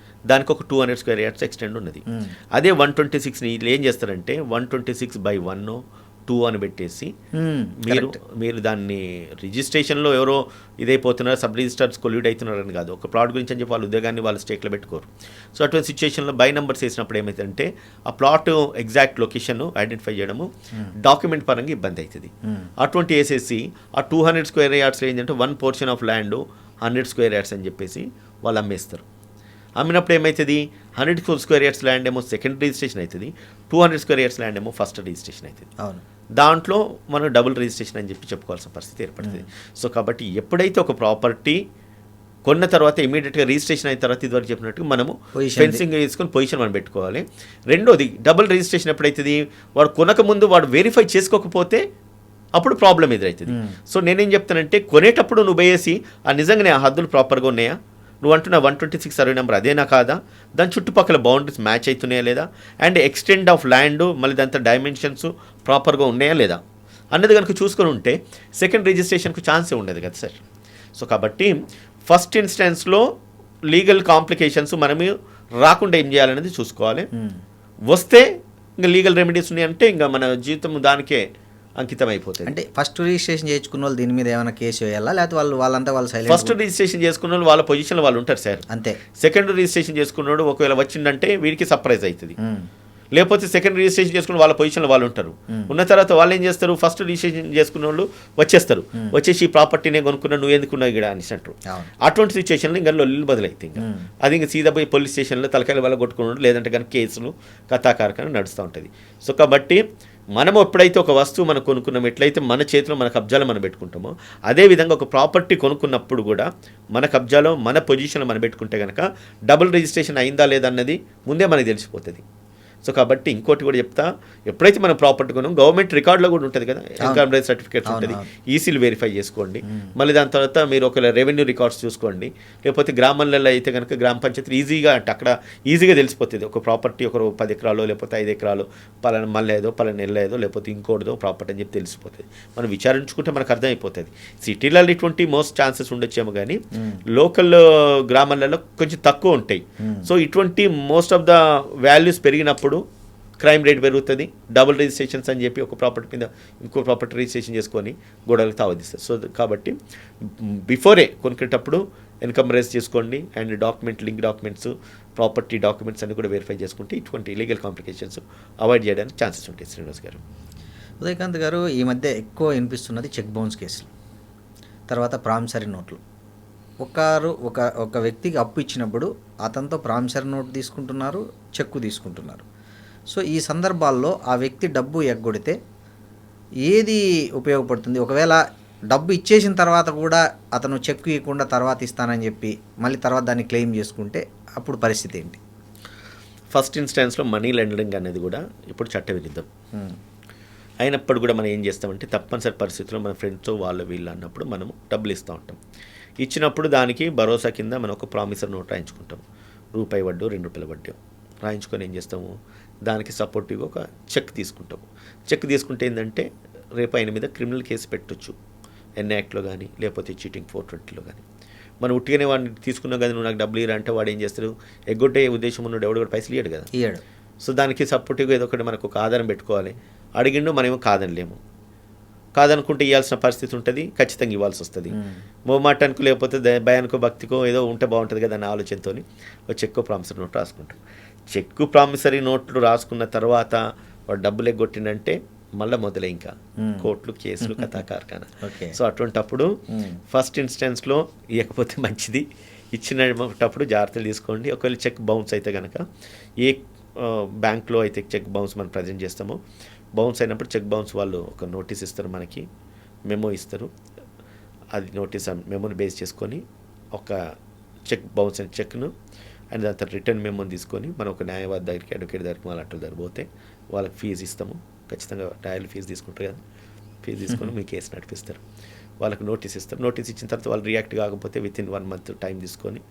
దానికి ఒక 200 స్క్వేర్ యార్డ్స్ ఎక్స్టెండ్ ఉన్నది. అదే 126ని ఏం చేస్తారంటే 126/1 2 అని పెట్టేసి మీరు దాన్ని రిజిస్ట్రేషన్లో ఎవరో ఇదైపోతున్నారు, సబ్ రిజిస్టర్స్ కొల్యూట్ అవుతున్నారని కాదు, ఒక ప్లాట్ గురించి అని చెప్పి వాళ్ళ ఉద్యోగాన్ని వాళ్ళ స్టేక్లో పెట్టుకోరు. సో అటువంటి సిచ్యువేషన్లో బై నెంబర్స్ వేసినప్పుడు ఏమవుతుందంటే ఆ ప్లాట్ ఎగ్జాక్ట్ లొకేషన్ ఐడెంటిఫై చేయడము డాక్యుమెంట్ పరంగా ఇబ్బంది అవుతుంది. అటువంటి వేసేసి ఆ 200 స్క్వేర్ యార్డ్స్ ఏంటంటే 1 portion of land 100 square yards అని చెప్పేసి వాళ్ళు అమ్మేస్తారు. అమ్మినప్పుడు ఏమవుతుంది, 100 స్క్వేర్ యార్డ్స్ ల్యాండ్ ఏమో సెకండ్ రిజిస్ట్రేషన్ అవుతుంది, 200 స్క్వేర్ యార్డ్స్ ల్యాండ్ ఏమో ఫస్ట్ రిజిస్ట్రేషన్ అవుతుంది. అవును, దాంట్లో మనం డబుల్ రిజిస్ట్రేషన్ అని చెప్పి చెప్పుకోవాల్సిన పరిస్థితి ఏర్పడుతుంది. సో కాబట్టి ఎప్పుడైతే ఒక ప్రాపర్టీ కొన్న తర్వాత ఇమీడియట్గా రిజిస్ట్రేషన్ అయిన తర్వాత ఇదివరకు చెప్పినట్టు మనము ఫెన్సింగ్ వేసుకొని పొజిషన్ మనం పెట్టుకోవాలి. రెండోది డబుల్ రిజిస్ట్రేషన్ ఎప్పుడైతుంది, వాడు కొనక ముందు వాడు వెరిఫై చేసుకోకపోతే అప్పుడు ప్రాబ్లం ఎదురవుతుంది. సో నేనేం చెప్తానంటే, కొనేటప్పుడు నువ్వు వేసి నిజంగానే ఆ హద్దులు ప్రాపర్గా ఉన్నాయా, నువ్వు అంటున్న 126 సర్వే నెంబర్ అదేనా కాదా, దాని చుట్టుపక్కల బౌండరీస్ మ్యాచ్ అవుతున్నాయా లేదా, అండ్ ఎక్స్టెండ్ ఆఫ్ ల్యాండ్ మళ్ళీ దాంతో డైమెన్షన్స్ ప్రాపర్గా ఉన్నాయా లేదా అన్నది కనుక చూసుకొని ఉంటే సెకండ్ రిజిస్ట్రేషన్కు ఛాన్సే ఉండదు కదా సార్. సో కాబట్టి ఫస్ట్ ఇన్స్టెన్స్లో లీగల్ కాంప్లికేషన్స్ మనము రాకుండా ఏం చేయాలనేది చూసుకోవాలి. వస్తే ఇంకా లీగల్ రెమెడీస్ ఉన్నాయంటే ఇంకా మన జీవితం దానికే అంకితం అయిపోతుంది. అంటే ఫస్ట్ రిజిస్ట్రేషన్ చేసుకున్న వాళ్ళు దీని మీద ఏమైనా కేసు వేయాలా, లేకపోతే వాళ్ళంతా వాళ్ళు సైలెంట్? ఫస్ట్ రిజిస్ట్రేషన్ చేసుకున్న వాళ్ళు వాళ్ళ పొజిషన్లో వాళ్ళు ఉంటారు సార్, అంతే. సెకండ్ రిజిస్ట్రేషన్ చేసుకున్నాడు ఒకవేళ వచ్చిందంటే వీడికి సర్ప్రైజ్ అవుతుంది. లేకపోతే సెకండ్ రిజిస్ట్రేషన్ చేసుకున్న వాళ్ళ పొజిషన్లో వాళ్ళు ఉంటారు. ఉన్న తర్వాత వాళ్ళు ఏం చేస్తారు, ఫస్ట్ రిజిస్ట్రేషన్ చేసుకున్న వాళ్ళు వచ్చేస్తారు, వచ్చేసి ఈ ప్రాపర్టీనే కొనుక్కున్నా నువ్వు ఎందుకున్నావు ఇక్కడ అని అంటారు. అటువంటి సిచ్యువేషన్లో ఇంకా లొల్లు బదులైతే ఇంకా అది ఇంకా సీదా పోయి పోలీస్ స్టేషన్లో తలకాయల వల్ల కొట్టుకున్నాడు, లేదంటే కనుక కేసులు కథాకారకం నడుస్తూ ఉంటుంది. సో కాబట్టి మనం ఎప్పుడైతే ఒక వస్తువు మనం కొనుక్కున్నాం, ఎట్లయితే మన చేతిలో మన కబ్జాలో మనం పెట్టుకుంటామో అదేవిధంగా ఒక ప్రాపర్టీ కొనుక్కున్నప్పుడు కూడా మన కబ్జాలో మన పొజిషన్లో మనం పెట్టుకుంటే కనుక డబుల్ రిజిస్ట్రేషన్ అయిందా లేదా అన్నది ముందే మనకు తెలిసిపోతుంది. సో కాబట్టి ఇంకోటి కూడా చెప్తా, ఎప్పుడైతే మనం ప్రాపర్టీ కొన్నాం గవర్నమెంట్ రికార్డులో కూడా ఉంటుంది కదా, ఇన్కమ్ రైట్ సర్టిఫికేట్స్ ఉంటుంది, ఈసీలు వెరిఫై చేసుకోండి. మళ్ళీ దాని తర్వాత మీరు ఒకవేళ రెవెన్యూ రికార్డ్స్ చూసుకోండి. లేకపోతే గ్రామాలలో అయితే కనుక గ్రామ పంచాయతీలు ఈజీగా అంటే అక్కడ ఈజీగా తెలిసిపోతుంది ఒక ప్రాపర్టీ ఒక 10 ఎకరాలు లేకపోతే 5 ఎకరాలు పలానా మళ్ళేదో పలానా నెల్లేదో లేకపోతే ఇంకోటిదో ప్రాపర్టీ అని చెప్పి తెలిసిపోతుంది. మనం విచారించుకుంటే మనకు అర్థమైపోతుంది. సిటీలలో ఇటువంటి మోస్ట్ ఛాన్సెస్ ఉండొచ్చేమో కానీ లోకల్ గ్రామాలలో కొంచెం తక్కువ ఉంటాయి. సో ఇటువంటి మోస్ట్ ఆఫ్ ద వాల్యూస్ పెరిగినప్పుడు క్రైమ్ రేట్ పెరుగుతుంది. డబుల్ రిజిస్ట్రేషన్స్ అని చెప్పి ఒక ప్రాపర్టీ మీద ఇంకో ప్రాపర్టీ రిజిస్ట్రేషన్ చేసుకొని గొడవలకు తావదిస్తారు. సో కాబట్టి బిఫోరే కొనుక్కేటప్పుడు ఇన్కమ్ రైజ్ చేసుకోండి and link documents property documents అన్ని కూడా వెరిఫై చేసుకుంటే ఇటువంటి ఇలీగల్ కాంప్లికేషన్స్ అవాయిడ్ చేయడానికి ఛాన్సెస్ ఉంటాయి. శ్రీనివాస్ గారు, ఉదయకాంత్ గారు, ఈ మధ్య ఎక్కువ వినిపిస్తున్నది చెక్ బౌన్స్ కేసులు, తర్వాత ప్రామిసరీ నోట్లు. ఒక వ్యక్తికి అప్పు ఇచ్చినప్పుడు అతనితో ప్రామిసరీ నోట్ తీసుకుంటున్నారు, చెక్కు తీసుకుంటున్నారు. సో ఈ సందర్భాల్లో ఆ వ్యక్తి డబ్బు ఎగ్గొడితే ఏది ఉపయోగపడుతుంది? ఒకవేళ డబ్బు ఇచ్చేసిన తర్వాత కూడా అతను చెక్కు ఇవ్వకుండా తర్వాత ఇస్తానని చెప్పి మళ్ళీ తర్వాత దాన్ని క్లెయిమ్ చేసుకుంటే అప్పుడు పరిస్థితి ఏంటి? ఫస్ట్ ఇన్స్టాన్స్లో మనీ లెండరింగ్ అనేది కూడా ఇప్పుడు చట్టవిరుద్ధం. అయినప్పుడు కూడా మనం ఏం చేస్తామంటే తప్పనిసరి పరిస్థితుల్లో మన ఫ్రెండ్స్తో వీళ్ళు అన్నప్పుడు మనము డబ్బులు ఇస్తూ ఉంటాం. ఇచ్చినప్పుడు దానికి భరోసా కింద మనం ఒక ప్రామిసరీ నోట్ రాయించుకుంటాం. రూపాయి వడ్డీ, ₹2 వడ్డీ రాయించుకొని ఏం చేస్తాము, దానికి సపోర్టివ్గా ఒక చెక్ తీసుకుంటాము. చెక్ తీసుకుంటే ఏంటంటే రేపు ఆయన మీద క్రిమినల్ కేసు పెట్టొచ్చు, ఎన్ యాక్ట్లో కానీ లేకపోతే చీటింగ్ 420లో కానీ. మనం ఉట్టిగానే వాడిని తీసుకున్నాం కదా నువ్వు నాకు డబ్బులు ఇరా అంటే వాడు ఏం చేస్తాడు, ఎగ్గొట్టే ఉద్దేశం ఉన్నాడు, ఎవడు కూడా పైసలు ఇయ్యడు కదా. సో దానికి సపోర్టివ్గా ఏదో ఒకటి మనకు ఒక ఆధారం పెట్టుకోవాలి. అడిగిండు మనమేమో కాదనలేము, కాదనుకుంటే ఇవ్వాల్సిన పరిస్థితి ఉంటుంది, ఖచ్చితంగా ఇవ్వాల్సి వస్తుంది. మోమాటానికి లేకపోతే భయానికో భక్తికో ఏదో ఉంటే బాగుంటుంది కదా అనే ఆలోచనతో ఒక చెక్కు ప్రామిసరీ నోట్ రాసుకుంటాం. చెక్కు ప్రామిసరీ నోట్లు రాసుకున్న తర్వాత వాడు డబ్బులు ఎగ్గొట్టిందంటే మళ్ళీ మొదలై ఇంకా కోర్టులు కేసులు కథాకారకాన. సో అటువంటప్పుడు ఫస్ట్ ఇన్స్టెన్స్లో ఇవ్వకపోతే మంచిది, ఇచ్చినప్పుడు జాగ్రత్తలు తీసుకోండి. ఒకవేళ చెక్ బౌన్స్ అయితే కనుక ఏ బ్యాంక్లో అయితే చెక్ బౌన్స్ మనం ప్రజెంట్ చేస్తామో బౌన్స్ అయినప్పుడు చెక్ బౌన్స్ వాళ్ళు ఒక నోటీస్ ఇస్తారు, మనకి మెమో ఇస్తారు. అది నోటీస్ మెమోని బేస్ చేసుకొని ఒక చెక్ బౌన్స్ అయిన చెక్ను అండ్ దాని తర్వాత రిటర్న్ మెమోని తీసుకొని మనం ఒక న్యాయవాది దగ్గరికి అడ్వకేట్ దగ్గరికి వాళ్ళ అట్టు దగ్గర పోతే వాళ్ళకి ఫీజు ఇస్తాము. ఖచ్చితంగా లాయర్లు ఫీజు తీసుకుంటారు కదా, ఫీజు తీసుకొని మీ కేసు నడిపిస్తారు. వాళ్ళకి నోటీస్ ఇస్తారు. నోటీస్ ఇచ్చిన తర్వాత వాళ్ళు రియాక్ట్ కాకపోతే వితిన్ 1 మంత్ టైం తీసుకొని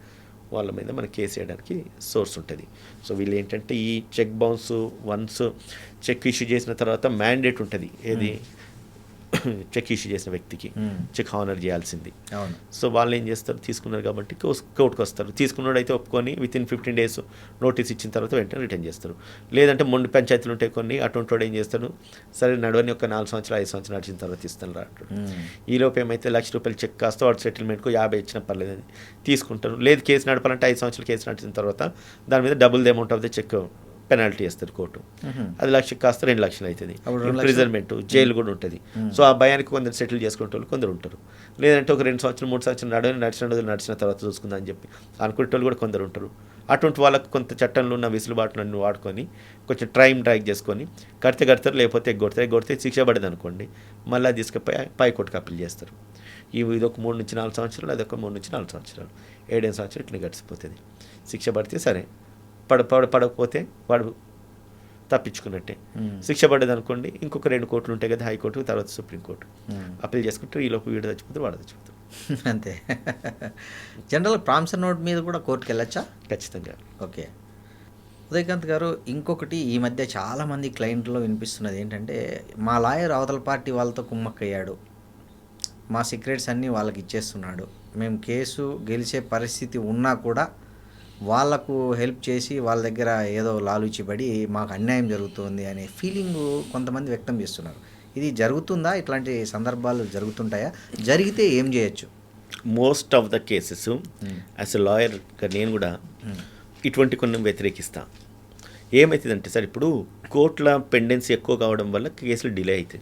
వాళ్ళ మీద మనకి కేసు వేయడానికి సోర్స్ ఉంటుంది. సో వీళ్ళు ఏంటంటే ఈ cheque bounce once cheque issue చేసిన తర్వాత మ్యాండేట్ ఉంటుంది, ఏది చెక్ ఇష్యూ చేసిన వ్యక్తికి చెక్ హానర్ చేయాల్సింది. సో వాళ్ళు ఏం చేస్తారు, తీసుకున్నారు కాబట్టి కోర్టుకు వస్తారు. తీసుకున్నాడు అయితే ఒప్పుకొని వితిన్ 15 days నోటీస్ ఇచ్చిన తర్వాత వెంటనే రిటర్న్ చేస్తారు. లేదంటే మొండి పంచాయతీలు ఉంటాయి కొన్ని, అటువంటి వాడు ఏం చేస్తాడు, సరే నడవని ఒక 4 సంవత్సరాలు 5 సంవత్సరాలు నడిచిన తర్వాత ఇస్తాను అంటాడు. ఈ లోపు ఏమైతే ₹1,00,000 చెక్ కాస్త వాడు సెటిల్మెంట్కు 50 ఇచ్చినా పర్లేదని తీసుకుంటారు. లేదు కేసు నడపాలంటే 5 సంవత్సరాలు కేసు నడిచిన తర్వాత దాని మీద double the amount of the cheque penalty వేస్తారు కోర్టు. అది 1,00,000 కాస్త 2,00,000 అవుతుంది. ఇంప్రిజన్మెంట్, జైలు కూడా ఉంటుంది. సో ఆ భయానికి కొందరు సెటిల్ చేసుకునే వాళ్ళు కొందరు ఉంటారు. లేదంటే ఒక 2 సంవత్సరాలు 3 సంవత్సరాలు నడిచిన తర్వాత చూసుకుందా అని చెప్పి అనుకునే వాళ్ళు కూడా కొందరు ఉంటారు. అటువంటి వాళ్ళకు కొంత చట్టంలో ఉన్న వెసులుబాటులను వాడుకొని కొంచెం డ్రైక్ చేసుకొని కడతారు, లేకపోతే ఎగ్గొడితే శిక్ష పడేది అనుకోండి, మళ్ళీ తీసుకుపోయి పై కోర్టుకు అప్పీల్ చేస్తారు. ఇదొక 3 నుంచి 4 సంవత్సరాలు, అదొక 3 నుంచి 4 సంవత్సరాలు, 7 సంవత్సరాలు ఇట్లా గడిచిపోతుంది. శిక్ష పడితే సరే, పడకపోతే వాడు తప్పించుకున్నట్టే. శిక్ష పడ్డది అనుకోండి, ఇంకొక 2 కోర్టులు ఉంటాయి కదా, హైకోర్టు తర్వాత సుప్రీంకోర్టు, అప్పీల్ చేసుకుంటారు. ఈ లోపు వీడు చచ్చిపోతే వాడు చచ్చిపోతారు. అంతే. జనరల్ ప్రామిసరీ నోట్ మీద కూడా కోర్టుకు వెళ్ళొచ్చా? ఖచ్చితంగా. ఓకే. ఉదయకాంత్ గారు, ఇంకొకటి ఈ మధ్య చాలామంది క్లయింట్లో వినిపిస్తున్నది ఏంటంటే, మా లాయర్ అవతల పార్టీ వాళ్ళతో కుమ్మక్కయ్యాడు, మా సీక్రెట్స్ అన్నీ వాళ్ళకి ఇచ్చేస్తున్నాడు, మేము కేసు గెలిచే పరిస్థితి ఉన్నా కూడా వాళ్ళకు హెల్ప్ చేసి వాళ్ళ దగ్గర ఏదో లాలూచిపడి మాకు అన్యాయం జరుగుతుంది అనే ఫీలింగ్ కొంతమంది వ్యక్తం చేస్తున్నారు. ఇది జరుగుతుందా? ఇట్లాంటి సందర్భాలు జరుగుతుంటాయా? జరిగితే ఏం చేయొచ్చు? Most of the cases as a లాయర్గా నేను కూడా ఇటువంటి కొన్ని వ్యతిరేకిస్తాను. ఏమవుతుందంటే సార్ ఇప్పుడు కోర్టుల పెండెన్సీ ఎక్కువ కావడం వల్ల కేసులు డిలే అవుతాయి.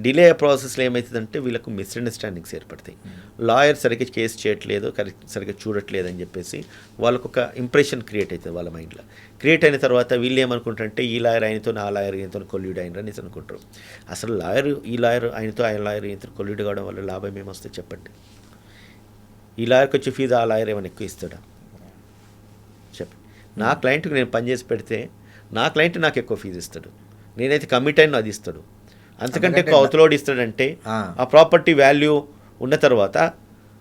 డిలే ప్రాసెస్లో ఏమవుతుందంటే వీళ్ళకు మిస్అండర్స్టాండింగ్స్ ఏర్పడతాయి. లాయర్ సరిగ్గా కేసు చేయట్లేదు, సరిగ్గా చూడట్లేదు అని చెప్పేసి వాళ్ళకు ఒక ఇంప్రెషన్ క్రియేట్ అవుతుంది వాళ్ళ మైండ్లో. క్రియేట్ అయిన తర్వాత వీళ్ళు ఏమనుకుంటారంటే ఈ లాయర్ ఆయనతో ఆ లాయర్ ఆయనతో కొల్యూడ్ అయినరు అనేసి అనుకుంటారు. అసలు ఈ లాయర్ ఆయనతో ఆ లాయర్ ఈయనతో కొల్యూడ్ కావడం వల్ల లాభం ఏమొస్తుంది చెప్పండి? ఈ లాయర్కి వచ్చే ఫీజు ఆ లాయర్ ఏమైనా ఎక్కువ ఇస్తాడా చెప్పండి? నా క్లయింట్కి నేను పనిచేసి పెడితే నా క్లయింట్ నాకు ఎక్కువ ఫీజు ఇస్తాడు, నేనైతే కమిట్ అయినా అది ఇస్తాడు. అంతకంటే ఎక్కువ అవతలోడు ఇస్తాడంటే ఆ ప్రాపర్టీ వాల్యూ ఉన్న తర్వాత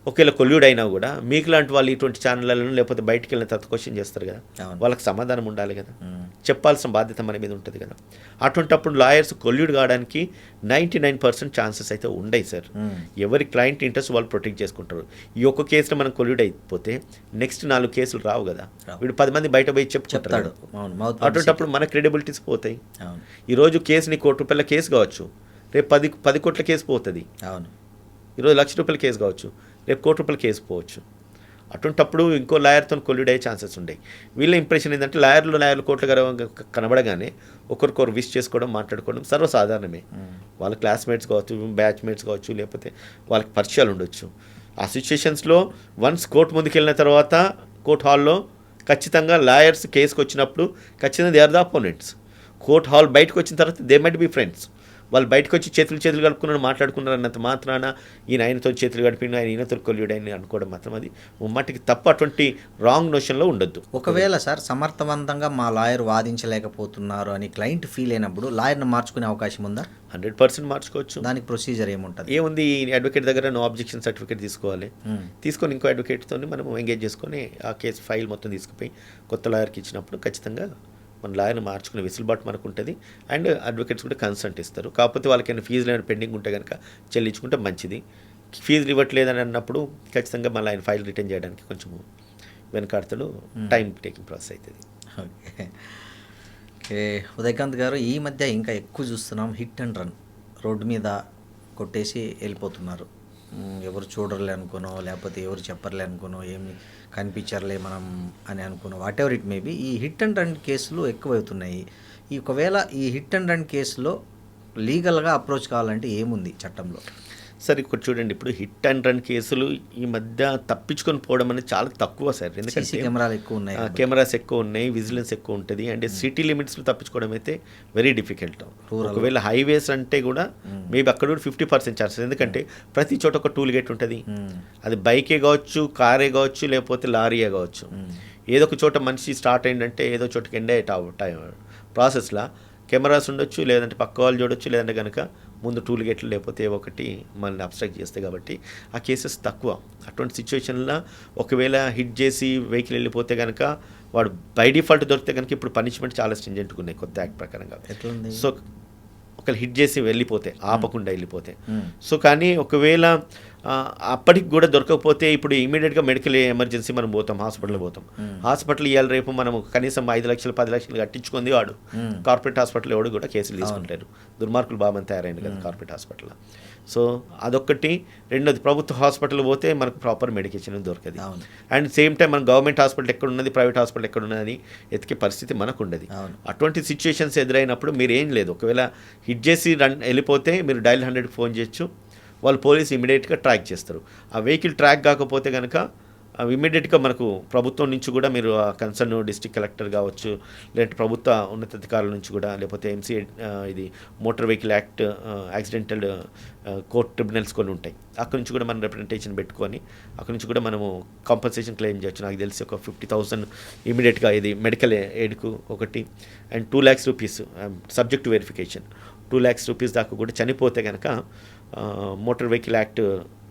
ఒకవేళ కొల్యూడ్ అయినా కూడా మీకు లాంటి వాళ్ళు ఇటువంటి ఛానళ్ళను లేకపోతే బయటికి వెళ్ళిన తర్వాత క్వశ్చన్ చేస్తారు కదా, వాళ్ళకి సమాధానం ఉండాలి కదా, చెప్పాల్సిన బాధ్యత మన మీద ఉంటుంది కదా. అటువంటిప్పుడు లాయర్స్ కొల్యూడ్ కావడానికి 99% ఛాన్సెస్ అయితే ఉండవు సార్. ఎవరి క్లయింట్ ఇంట్రెస్ట్ వాళ్ళు ప్రొటెక్ట్ చేసుకుంటారు. ఈ ఒక్క కేసులో మనం కొల్యూడ్ అయిపోతే నెక్స్ట్ 4 కేసులు రావు కదా, వీడు 10 మంది బయట పోయి చెప్తాడు. అటువంటిప్పుడు మన క్రెడిబిలిటీస్ పోతాయి. ఈరోజు కేసు నీ ₹1,00,000 కేసు కావచ్చు, రేపు 10 కోట్ల కేసు పోతుంది. ఈరోజు ₹1,00,000 కేసు కావచ్చు, రేపు ₹1,00,000 కేసు పోవచ్చు. అటువంటిప్పుడు ఇంకో లాయర్తో కొల్యూడ్ అయ్యే ఛాన్సెస్ ఉంటాయి. వీళ్ళ ఇంప్రెషన్ ఏంటంటే లాయర్లు కోర్టుల కనబడగానే ఒకరికొకరు విష్ చేసుకోవడం, మాట్లాడుకోవడం సర్వసాధారణమే. వాళ్ళ క్లాస్మేట్స్ కావచ్చు, బ్యాచ్మేట్స్ కావచ్చు, లేకపోతే వాళ్ళకి పరిచయాలు ఉండొచ్చు. ఆ సిచ్యుయేషన్స్లో వన్స్ కోర్టు ముందుకు వెళ్ళిన తర్వాత కోర్ట్ హాల్లో ఖచ్చితంగా లాయర్స్ కేసుకు వచ్చినప్పుడు ఖచ్చితంగా they are the opponents. Court hall బయటకు వచ్చిన తర్వాత దే మైట్ బి ఫ్రెండ్స్. వాళ్ళు బయటకు వచ్చి చేతులు కలుపుకున్నారు, మాట్లాడుకున్నారు అన్నంత మాత్రాన ఆయనతో చేతులు గడిపిన ఈయనతో కొల్యూడ్ అని అనుకోవడం మాత్రం అది ముమ్మాటికి తప్పు. అటువంటి రాంగ్ నోషన్లో ఉండొద్దు. ఒకవేళ సార్ సమర్థవంతంగా మా లాయర్ వాదించలేకపోతున్నారు అని క్లయింట్ ఫీల్ అయినప్పుడు లాయర్ని మార్చుకునే అవకాశం ఉందా? 100% మార్చుకోవచ్చు. దానికి ప్రొసీజర్ ఏముంటుంది? ఏముంది, అడ్వకేట్ దగ్గర నో అబ్జెక్షన్ సర్టిఫికేట్ తీసుకోవాలి. తీసుకొని ఇంకో అడ్వకేట్తో మనం ఎంగేజ్ చేసుకొని ఆ కేసు ఫైల్ మొత్తం తీసుకుపోయి కొత్త లాయర్కి ఇచ్చినప్పుడు ఖచ్చితంగా మన లాయర్ని మార్చుకునే వెసులుబాటు మనకు ఉంటుంది. అండ్ అడ్వకేట్స్ కూడా కన్సల్ట్ ఇస్తారు. కాకపోతే వాళ్ళకైనా ఫీజులు ఏమైనా పెండింగ్ ఉంటే కనుక చెల్లించుకుంటే మంచిది. ఫీజులు ఇవ్వట్లేదని అన్నప్పుడు ఖచ్చితంగా మళ్ళీ ఆయన ఫైల్ రిటర్న్ చేయడానికి కొంచెం వెనకాడతాడు, టైం టేకింగ్ ప్రాసెస్ అవుతుంది. ఓకే ఉదయకాంత్ గారు, ఈ మధ్య ఇంకా ఎక్కువ చూస్తున్నాం హిట్ అండ్ రన్. రోడ్డు మీద కొట్టేసి వెళ్ళిపోతున్నారు. ఎవరు చూడరులే అనుకోనో, లేకపోతే ఎవరు చెప్పర్లే అనుకోనో, ఏమి కనిపించర్లే మనం అని అనుకున్నాం, వాట్ ఎవర్ ఇట్ మేబీ. ఈ హిట్ అండ్ రన్ కేసులు ఎక్కువవుతున్నాయి. ఒకవేళ ఈ హిట్ అండ్ రన్ కేసులో లీగల్గా అప్రోచ్ కావాలంటే ఏముంది చట్టంలో? సార్ ఇక్కడ చూడండి, ఇప్పుడు హిట్ అండ్ రన్ కేసులు ఈ మధ్య తప్పించుకొని పోవడం అనేది చాలా తక్కువ సార్. ఎందుకంటే కెమెరాలు ఎక్కువ ఉన్నాయి, కెమెరాస్ ఎక్కువ ఉన్నాయి, విజిలెన్స్ ఎక్కువ ఉంటుంది. అండ్ సిటీ లిమిట్స్లో తప్పించుకోవడం అయితే వెరీ డిఫికల్ట్. ఒకవేళ హైవేస్ అంటే కూడా మేబీ అక్కడ కూడా 50% ఛాన్సెస్. ఎందుకంటే ప్రతి చోట ఒక టూల్ గేట్ ఉంటుంది. అది బైకే కావచ్చు, కారే కావచ్చు, లేకపోతే లారీయే కావచ్చు. ఏదో ఒక చోట మనిషి స్టార్ట్ అయిందంటే ఏదో చోటకి ఎండ్ అయ్యే ప్రాసెస్లో కెమెరాస్ ఉండొచ్చు, లేదంటే పక్క వాళ్ళు చూడొచ్చు, లేదంటే కనుక ముందు టూల్ గేట్లు లేకపోతే ఒకటి మనల్ని అబ్స్ట్రాక్ట్ చేస్తాయి. కాబట్టి ఆ కేసెస్ తక్కువ. అటువంటి సిచ్యువేషన్లో ఒకవేళ హిట్ చేసి వెహికల్ వెళ్ళిపోతే కనుక వాడు బై డిఫాల్ట్ దొరికితే కనుక ఇప్పుడు పనిష్మెంట్ చాలా స్ట్రింజెంట్గా ఉన్నాయి కొత్త యాక్ట్ ప్రకారంగా. సో ఒకవేళ హిట్ చేసి వెళ్ళిపోతే, ఆపకుండా వెళ్ళిపోతే. సో కానీ ఒకవేళ అప్పటికి కూడా దొరకకపోతే ఇప్పుడు ఇమీడియట్గా మెడికల్ ఎమర్జెన్సీ మనం పోతాం, హాస్పిటల్ పోతాం. హాస్పిటల్ ఇవాళ రేపు మనం కనీసం 5 లక్షలు 10 లక్షలు కట్టించుకుంది వాడు కార్పొరేట్ హాస్పిటల్ ఎవడు కూడా కేసులు తీసుకుంటారు. దుర్మార్గులు బాగా తయారైంది కదా కార్పొరేట్ హాస్పిటల్లో. సో అదొక్కటి. రెండోది, ప్రభుత్వ హాస్పిటల్ పోతే మనకు ప్రాపర్ మెడికేషన్ దొరకదు. అండ్ సేమ్ టైం మన గవర్నమెంట్ హాస్పిటల్ ఎక్కడ ఉన్నది, ప్రైవేట్ హాస్పిటల్ ఎక్కడ ఉన్నది ఎతికే పరిస్థితి మనకు ఉండదు. అటువంటి సిచ్యువేషన్స్ ఎదురైనప్పుడు మీరు ఏం లేదు, ఒకవేళ హిట్ చేసి వెళ్ళిపోతే మీరు డయల్ 100కి ఫోన్ చేయొచ్చు. వాళ్ళు పోలీసు ఇమీడియట్గా ట్రాక్ చేస్తారు. ఆ వెహికల్ ట్రాక్ కాకపోతే కనుక ఇమీడియట్గా మనకు ప్రభుత్వం నుంచి కూడా మీరు కన్సర్న్ డిస్ట్రిక్ట్ కలెక్టర్ కావచ్చు, లేదంటే ప్రభుత్వ ఉన్నతాధికారుల నుంచి కూడా, లేకపోతే ఎంసీ ఇది motor vehicle act accidental court tribunals కొన్ని ఉంటాయి. అక్కడి నుంచి కూడా మనం రిప్రజెంటేషన్ పెట్టుకొని అక్కడి నుంచి కూడా మనము కాంపన్సేషన్ క్లెయిమ్ చేయొచ్చు. నాకు తెలిసి ఒక 50,000 ఇమీడియట్గా ఇది మెడికల్ ఎయిడ్కు ఒకటి, and 2 lakhs rupees subject to verification 2 lakhs rupees దాకా కూడా చనిపోతే కనుక మోటార్ వెహికల్ యాక్ట్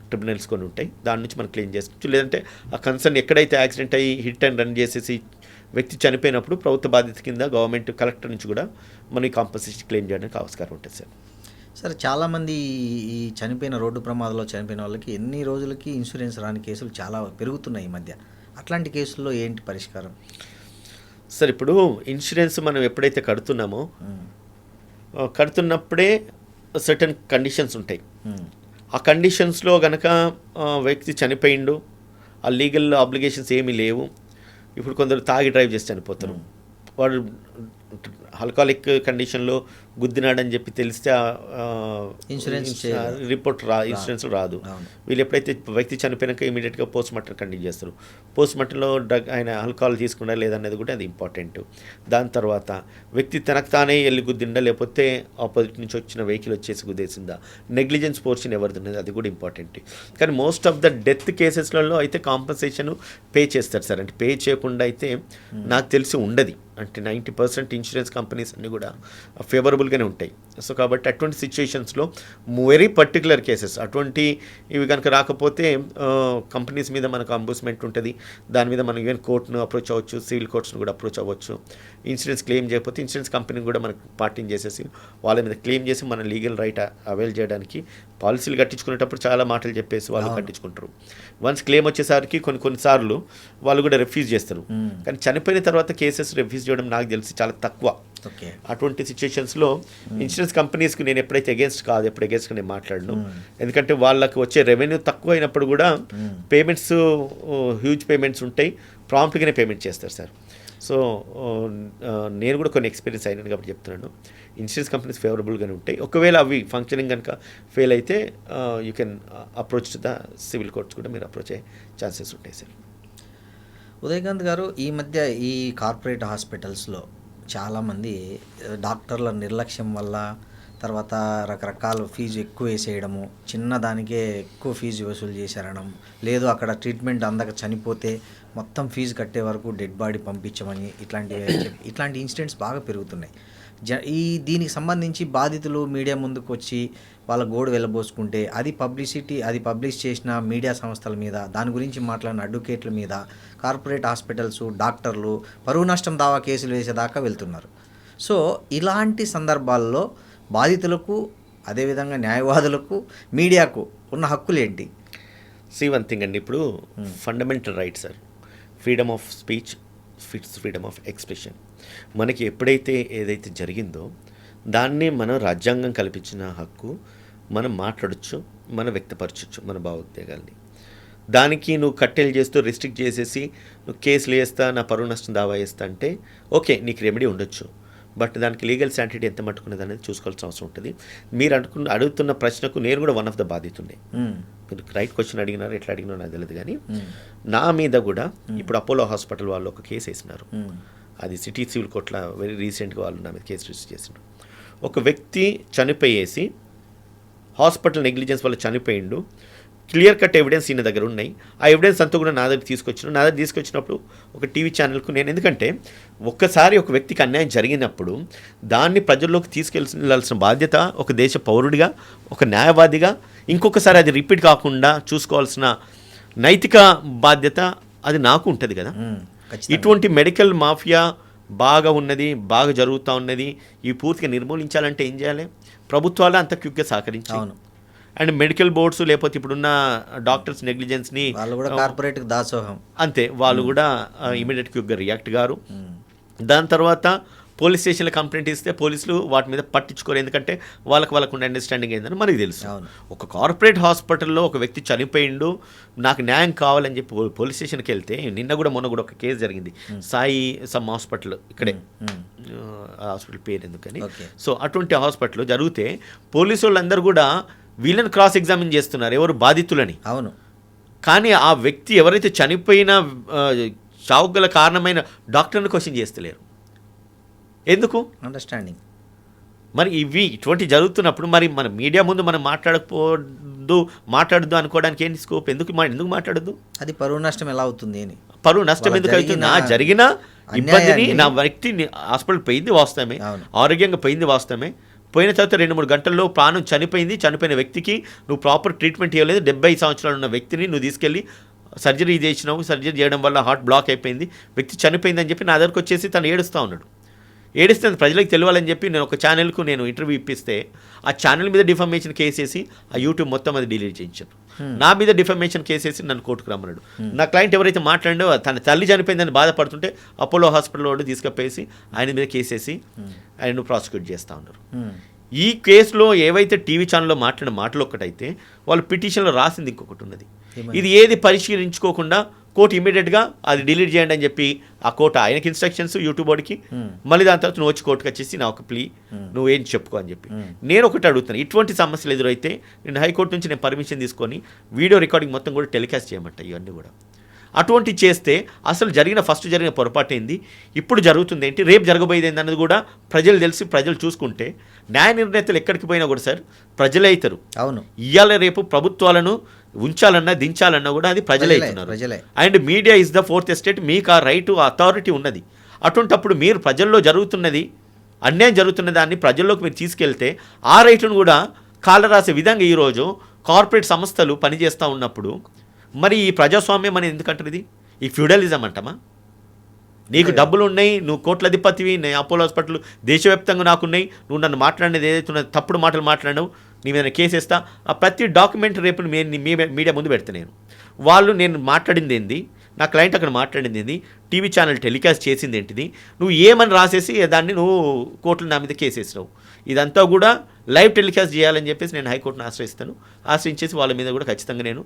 ట్రిబ్యునల్స్ కొన్ని ఉంటాయి, దాని నుంచి మనం క్లెయిమ్ చేసుకోవచ్చు. లేదంటే ఆ కన్సర్న్ ఎక్కడైతే యాక్సిడెంట్ అయ్యి హిట్ అండ్ రన్ చేసేసి వ్యక్తి చనిపోయినప్పుడు ప్రభుత్వ బాధ్యత కింద గవర్నమెంట్ కలెక్టర్ నుంచి కూడా మనం కాంపన్సేషన్ క్లెయిమ్ చేయడానికి ఆస్కారం ఉంటుంది సార్. సార్ చాలామంది ఈ చనిపోయిన రోడ్డు ప్రమాదంలో చనిపోయిన వాళ్ళకి ఎన్ని రోజులకి ఇన్సూరెన్స్ రాని కేసులు చాలా పెరుగుతున్నాయి ఈ మధ్య. అట్లాంటి కేసుల్లో ఏంటి పరిష్కారం? సార్ ఇప్పుడు ఇన్సూరెన్స్ మనం ఎప్పుడైతే కడుతున్నప్పుడే సర్టన్ కండిషన్స్ ఉంటాయి. ఆ కండిషన్స్లో కనుక వ్యక్తి చనిపోయిండు, ఆ లీగల్ ఆబ్లిగేషన్స్ ఏమీ లేవు. ఇప్పుడు కొందరు తాగి డ్రైవ్ చేసి చనిపోతారు, వాడు ఆల్కహాలిక్ కండిషన్లో గుద్దినాడని చెప్పి తెలిస్తే రిపోర్ట్ ఇన్సూరెన్స్ రాదు. వీళ్ళు ఎప్పుడైతే వ్యక్తి చనిపోయినాక ఇమీడియట్గా పోస్ట్ మార్టం కండక్ట్ చేస్తారు. పోస్ట్ మార్టంలో ఆయన ఆల్కహాల్ తీసుకున్నా లేదనేది కూడా అది ఇంపార్టెంట్. దాని తర్వాత వ్యక్తి తనకు తానే వెళ్ళి గుద్దిండా లేకపోతే ఆపోజిట్ నుంచి వచ్చిన వెహికల్ వచ్చేసి గుద్దేసిందా, నెగ్లిజెన్స్ పోర్షన్ ఎవరిది ఉన్నది అది కూడా ఇంపార్టెంట్. కానీ మోస్ట్ ఆఫ్ ద డెత్ కేసెస్లలో అయితే కాంపన్సేషన్ పే చేస్తారు సార్. అంటే పే చేయకుండా అయితే నాకు తెలిసి ఉండదు. అంటే 90% ఇన్సూరెన్స్ కంపెనీస్ అన్నీ కూడా ఫేవరబుల్గానే ఉంటాయి. సో కాబట్టి అటువంటి సిచ్యుయేషన్స్లో వెరీ పర్టికులర్ కేసెస్ అటువంటి ఇవి కనుక రాకపోతే కంపెనీస్ మీద మనకు అంబుస్మెంట్ ఉంటుంది. దాని మీద మనం ఈవెన్ కోర్టును అప్రోచ్ అవ్వచ్చు, సివిల్ కోర్ట్స్ను కూడా అప్రోచ్ అవ్వచ్చు. ఇన్సూరెన్స్ క్లెయిమ్ చేయకపోతే ఇన్సూరెన్స్ కంపెనీని కూడా మనకు పార్టీని చేసేసి వాళ్ళ మీద క్లెయిమ్ చేసి మన లీగల్ రైట్ అవైల్ చేయడానికి పాలసీలు కట్టించుకునేటప్పుడు చాలా మాటలు చెప్పేసి వాళ్ళు కట్టించుకుంటారు. వన్స్ క్లెయిమ్ వచ్చేసరికి కొన్నిసార్లు వాళ్ళు కూడా రిఫ్యూజ్ చేస్తారు. కానీ చనిపోయిన తర్వాత కేసెస్ రిఫ్యూజ్ చేయడం నాకు తెలిసి చాలా తక్కువ. అటువంటి సిచ్యుయేషన్స్లో ఇన్సూరెన్స్ కంపెనీస్కి నేను ఎప్పుడైతే ఎప్పుడు అగేన్స్ట్గా నేను మాట్లాడను. ఎందుకంటే వాళ్ళకి వచ్చే రెవెన్యూ తక్కువ అయినప్పుడు కూడా పేమెంట్స్ హ్యూజ్ పేమెంట్స్ ఉంటాయి, ప్రాంప్ట్గానే పేమెంట్ చేస్తారు సార్. సో నేను కూడా కొన్ని ఎక్స్పీరియన్స్ అయినాను కాబట్టి చెప్తున్నాను. ఇన్సూరెన్స్ కంపెనీస్ ఫేవరబుల్గానే ఉంటాయి. ఒకవేళ అవి ఫంక్షనింగ్ కనుక ఫెయిల్ అయితే you can approach to the civil courts కూడా మీరు అప్రోచ్ అయ్యే ఛాన్సెస్ ఉంటాయి సార్. ఉదయకాంత్ గారు, ఈ మధ్య ఈ కార్పొరేట్ హాస్పిటల్స్లో చాలామంది డాక్టర్ల నిర్లక్ష్యం వల్ల, తర్వాత రకరకాల ఫీజు ఎక్కువ వేసేయడము, చిన్నదానికే ఎక్కువ ఫీజు వసూలు చేశారనడం, లేదు అక్కడ ట్రీట్మెంట్ అందక చనిపోతే మొత్తం ఫీజు కట్టే వరకు డెడ్ బాడీ పంపించమని ఇట్లాంటి ఇన్సిడెంట్స్ బాగా పెరుగుతున్నాయి. దీనికి సంబంధించి బాధితులు మీడియా ముందుకు వచ్చి వాళ్ళ గోడు వెళ్ళబోసుకుంటే అది పబ్లిష్ చేసిన మీడియా సంస్థల మీద, దాని గురించి మాట్లాడిన అడ్వకేట్ల మీద కార్పొరేట్ హాస్పిటల్స్, డాక్టర్లు పరువు నష్టం దావా కేసులు వేసేదాకా వెళ్తున్నారు. సో ఇలాంటి సందర్భాల్లో బాధితులకు, అదేవిధంగా న్యాయవాదులకు, మీడియాకు ఉన్న హక్కులు ఏంటి? వన్ థింగ్ అండి, ఇప్పుడు fundamental right sir, freedom of speech, freedom of expression. మనకి ఎప్పుడైతే ఏదైతే జరిగిందో దాన్ని మనం రాజ్యాంగం కల్పించిన హక్కు, మనం మాట్లాడచ్చు, మనం వ్యక్తపరచచ్చు మన భావోద్వేగాల్ని. దానికి నువ్వు కట్టెలు చేస్తూ రెస్ట్రిక్ట్ చేసేసి నువ్వు కేసులు వేస్తా, నా పరువు నష్టం దావా వేస్తా అంటే ఓకే, నీకు రెమెడీ ఉండొచ్చు. బట్ దానికి లీగల్ శాంటిటీ ఎంత మట్టుకున్నది అనేది చూసుకోవాల్సిన అవసరం ఉంటుంది. మీరు అడుగుతున్న ప్రశ్నకు నేను కూడా వన్ ఆఫ్ ద బాధితుండే. మీరు రైట్ క్వశ్చన్ అడిగినారు, ఎట్లా అడిగినారో నాకు తెలియదు. కానీ నా మీద కూడా ఇప్పుడు అపోలో హాస్పిటల్ వాళ్ళు ఒక కేసు వేసినారు. అది సిటీ సివిల్ కోర్టులో వెరీ రీసెంట్గా వాళ్ళు నా మీద కేసు రిజిస్టర్ చేసినారు. ఒక వ్యక్తి చనిపోయేసి హాస్పిటల్ నెగ్లిజెన్స్ వల్ల చనిపోయిండు, క్లియర్ కట్ ఎవిడెన్స్ ఈయన దగ్గర ఉన్నాయి. ఆ ఎవిడెన్స్ అంతా కూడా నా దగ్గర తీసుకొచ్చినప్పుడు ఒక టీవీ ఛానల్కు నేను, ఎందుకంటే ఒక్కసారి ఒక వ్యక్తికి అన్యాయం జరిగినప్పుడు దాన్ని ప్రజల్లోకి తీసుకెళ్లాల్సిన బాధ్యత ఒక దేశ పౌరుడిగా, ఒక న్యాయవాదిగా, ఇంకొకసారి అది రిపీట్ కాకుండా చూసుకోవాల్సిన నైతిక బాధ్యత అది నాకు ఉంటుంది కదా. ఇటువంటి మెడికల్ మాఫియా బాగా ఉన్నది, బాగా జరుగుతూ ఉన్నది. ఈ పూర్తిగా నిర్మూలించాలంటే ఏం చేయాలి? ప్రభుత్వాలు అంత క్విక్గా సహకరించాలి. అండ్ మెడికల్ బోర్డ్స్, లేకపోతే ఇప్పుడున్న డాక్టర్స్ నెగ్లిజెన్స్ని వాళ్ళు కూడా కార్పొరేట్ దాసోహం అంతే, వాళ్ళు కూడా ఇమీడియట్ క్విక్గా రియాక్ట్ గారు. దాని తర్వాత పోలీస్ స్టేషన్లో కంప్లైంట్ ఇస్తే పోలీసులు వాటి మీద పట్టించుకోరు, ఎందుకంటే వాళ్ళకు ఉన్న అండర్స్టాండింగ్ ఏందని మనకి తెలుసు. ఒక కార్పొరేట్ హాస్పిటల్లో ఒక వ్యక్తి చనిపోయిండు, నాకు న్యాయం కావాలని చెప్పి పోలీస్ స్టేషన్కి వెళ్తే, మొన్న కూడా ఒక కేసు జరిగింది, సాయి సమ్ హాస్పిటల్ ఇక్కడే, హాస్పిటల్ పేరు ఎందుకని. సో అటువంటి హాస్పిటల్ జరిగితే పోలీసు వాళ్ళందరూ కూడా వీళ్ళని క్రాస్ ఎగ్జామిన్ చేస్తున్నారు, ఎవరు బాధితులని. అవును. కానీ ఆ వ్యక్తి ఎవరైతే చనిపోయిన చావుకు గల కారణమైన డాక్టర్ని క్వశ్చన్ చేస్తలేరు. ఎందుకు? అండర్స్టాండింగ్. మరి ఇటువంటి జరుగుతున్నప్పుడు మరి మన మీడియా ముందు మనం మాట్లాడద్దు అనుకోవడానికి ఏంటి స్కోప్? ఎందుకు మాట్లాడద్దు? అది పరువు నష్టం ఎలా అవుతుంది అని. పరువు నష్టం ఎందుకు అవుతుంది? నా జరిగిన ఇబ్బందిని, నా వ్యక్తి హాస్పిటల్ పోయింది వాస్తవమే, ఆరోగ్యంగా పోయింది వాస్తవమే, పోయిన తర్వాత 2-3 గంటల్లో ప్రాణం చనిపోయిన వ్యక్తికి నువ్వు ప్రాపర్ ట్రీట్మెంట్ ఇవ్వలేదు. 70 సంవత్సరాలు ఉన్న వ్యక్తిని నువ్వు తీసుకెళ్ళి సర్జరీ చేయడం వల్ల హార్ట్ బ్లాక్ అయిపోయింది, వ్యక్తి చనిపోయిందని చెప్పి నా దగ్గరకు వచ్చేసి తను ఏడుస్తూ ఉన్నాడు. ఏడిస్తే ప్రజలకు తెలియాలని చెప్పి నేను ఒక ఛానల్కు ఇంటర్వ్యూ ఇప్పిస్తే ఆ ఛానల్ మీద డిఫమేషన్ కేసేసి ఆ యూట్యూబ్ మొత్తం అది డిలీట్ చేయించాను. నా మీద డిఫమేషన్ కేసేసి నన్ను కోర్టుకు రమ్మన్నాడు. నా క్లయింట్ ఎవరైతే మాట్లాడిండో తన తల్లి చనిపోయిందని బాధపడుతుంటే అపోలో హాస్పిటల్ వాడు తీసుకుపోయేసి ఆయన మీద కేసేసి ఆయన ప్రాసిక్యూట్ చేస్తూ ఉన్నారు. ఈ కేసులో ఏవైతే టీవీ ఛానల్లో మాట్లాడిన మాటలు ఒక్కటైతే వాళ్ళు పిటిషన్లో రాసింది ఇంకొకటి ఉన్నది. ఇది ఏది పరిశీలించుకోకుండా కోర్టు ఇమీడియట్గా అది డిలీట్ చేయండి అని చెప్పి ఆ కోర్టు ఆయనకి ఇన్స్ట్రక్షన్స్ యూట్యూబ్ వాడికి, మళ్ళీ దాని తర్వాత నువ్వు వచ్చి కోర్టుకు వచ్చేసి నా ఒక ప్లీ నువ్వేం చెప్పుకో అని చెప్పి. నేను ఒకటి అడుగుతాను, ఇటువంటి సమస్యలు ఎదురైతే నేను హైకోర్టు నుంచి నేను పర్మిషన్ తీసుకొని వీడియో రికార్డింగ్ మొత్తం కూడా టెలికాస్ట్ చేయమంట. ఇవన్నీ కూడా అటువంటి చేస్తే అసలు ఫస్ట్ జరిగిన పొరపాటు ఏంది, ఇప్పుడు జరుగుతుంది ఏంటి, రేపు జరగబోయేది ఏంటి అన్నది కూడా ప్రజలు తెలిసి ప్రజలు చూసుకుంటే న్యాయ నిర్ణేతలు ఎక్కడికి పోయినా కూడా సార్ ప్రజలే అవుతారు. అవును, ఇవాళ రేపు ప్రభుత్వాలను ఉంచాలన్నా దించాలన్నా కూడా అది ప్రజలే అవుతున్నారు. And media is the fourth estate, మీకు ఆ రైట్ అథారిటీ ఉన్నది. అటువంటప్పుడు మీరు ప్రజల్లో జరుగుతున్నది అన్యాయం జరుగుతున్న దాన్ని ప్రజల్లోకి మీరు తీసుకెళ్తే ఆ రైటును కూడా కాళ్ళ రాసే విధంగా ఈరోజు కార్పొరేట్ సంస్థలు పనిచేస్తూ ఉన్నప్పుడు మరి ఈ ప్రజాస్వామ్యం అనేది ఎందుకంటారు? ఇది ఈ ఫ్యూడలిజం అంటామా? నీకు డబ్బులు ఉన్నాయి, నువ్వు కోట్లధిపతివి, నేను అపోలో హాస్పిటల్ దేశవ్యాప్తంగా నాకున్నాయి, నువ్వు నన్ను మాట్లాడినది ఏదైతే ఉన్నది తప్పుడు మాటలు మాట్లాడినావు, నీ మీద కేసు వేస్తా, ఆ ప్రతి డాక్యుమెంట్ రేపు మీడియా ముందు పెడతా. నేను మాట్లాడింది ఏంది, నా క్లయింట్ అక్కడ మాట్లాడింది ఏంది, టీవీ ఛానల్ టెలికాస్ట్ చేసింది ఏంటిది, నువ్వు ఏమని రాసేసి దాన్ని నువ్వు కోర్టులు నా మీద కేసు వేసినావు, ఇదంతా కూడా లైవ్ టెలికాస్ట్ చేయాలని చెప్పేసి నేను హైకోర్టును ఆశ్రయిస్తాను. ఆశ్రయించేసి వాళ్ళ మీద కూడా ఖచ్చితంగా నేను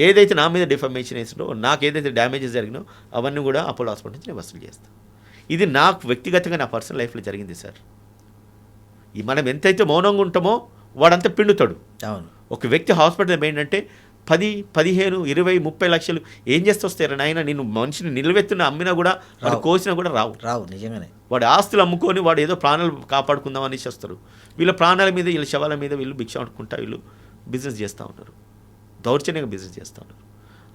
ఏదైతే నా మీద డిఫర్మేషన్ వేసినో, నాకు ఏదైతే డ్యామేజెస్ జరిగినో అవన్నీ కూడా అపోలో హాస్పిటల్ నుంచి నేను వసూలు చేస్తాను. ఇది నాకు వ్యక్తిగతంగా నా పర్సనల్ లైఫ్లో జరిగింది సార్. ఈ మనం ఎంతైతే మౌనంగా ఉంటామో వాడంతా పిండుతాడు. అవును, ఒక వ్యక్తి హాస్పిటల్ ఏంటంటే 10, 15, 20, 30 లక్షలు ఏం చేస్తే వస్తారా నాయన? నేను మనిషిని నిలవెత్తున అమ్మినా కూడా వాడు కోసినా కూడా రావు. నిజంగానే వాడి ఆస్తులు అమ్ముకొని వాడు ఏదో ప్రాణాలు కాపాడుకుందాం అనేసి వస్తారు. వీళ్ళ ప్రాణాల మీద, వీళ్ళ శవాల మీద వీళ్ళు భిక్ష అనుకుంటా వీళ్ళు బిజినెస్ చేస్తూ ఉన్నారు, దౌర్జన్యంగా బిజినెస్ చేస్తూ ఉన్నారు.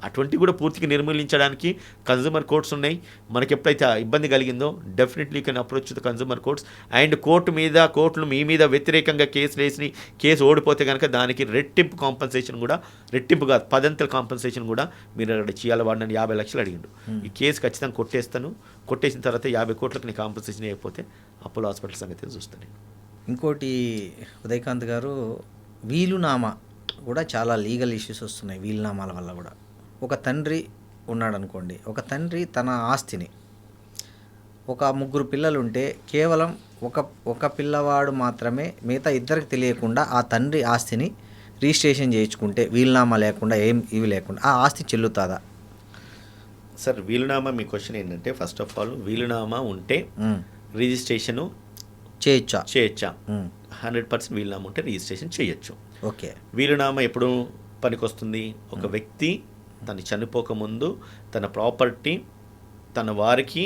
అటువంటి కూడా పూర్తిగా నిర్మూలించడానికి కన్జ్యూమర్ కోర్ట్స్ ఉన్నాయి. మనకి ఎప్పుడైతే ఇబ్బంది కలిగిందో definitely can approach the consumer courts. And కోర్టులు మీ మీద వ్యతిరేకంగా కేసులు వేసి కేసు ఓడిపోతే కనుక దానికి రెట్టింపు కాంపన్సేషన్ కూడా, రెట్టింపుగా 10 కాంపన్సేషన్ కూడా మీరు అక్కడ చేయాలి. వాడు నన్ను 50 లక్షలు అడిగిండు, ఈ కేసు ఖచ్చితంగా కొట్టేసిన తర్వాత 50 కోట్లకు నీ కాంపన్సేషన్ అయిపోతే అపోలో హాస్పిటల్ సంగతి చూస్తాను. ఇంకోటి ఉదయకాంత్ గారు, వీలునామా కూడా చాలా లీగల్ ఇష్యూస్ వస్తున్నాయి. వీలునామాల వల్ల కూడా ఒక తండ్రి ఉన్నాడు అనుకోండి, ఒక తండ్రి తన ఆస్తిని, ఒక 3 పిల్లలు ఉంటే కేవలం ఒక పిల్లవాడు మాత్రమే, మిగతా ఇద్దరికి తెలియకుండా ఆ తండ్రి ఆస్తిని రిజిస్ట్రేషన్ చేయించుకుంటే వీలునామా లేకుండా ఇవి లేకుండా ఆ ఆస్తి చెల్లుతుందా? సార్ వీలునామా, మీ క్వశ్చన్ ఏంటంటే ఫస్ట్ ఆఫ్ ఆల్ వీలునామా ఉంటే రిజిస్ట్రేషను చేయొచ్చా? 100% వీలునామా ఉంటే రిజిస్ట్రేషన్ చేయొచ్చు. ఓకే, వీలునామా ఎప్పుడు పనికొస్తుంది? ఒక వ్యక్తి తను చనిపోకముందు తన ప్రాపర్టీ తన వారికి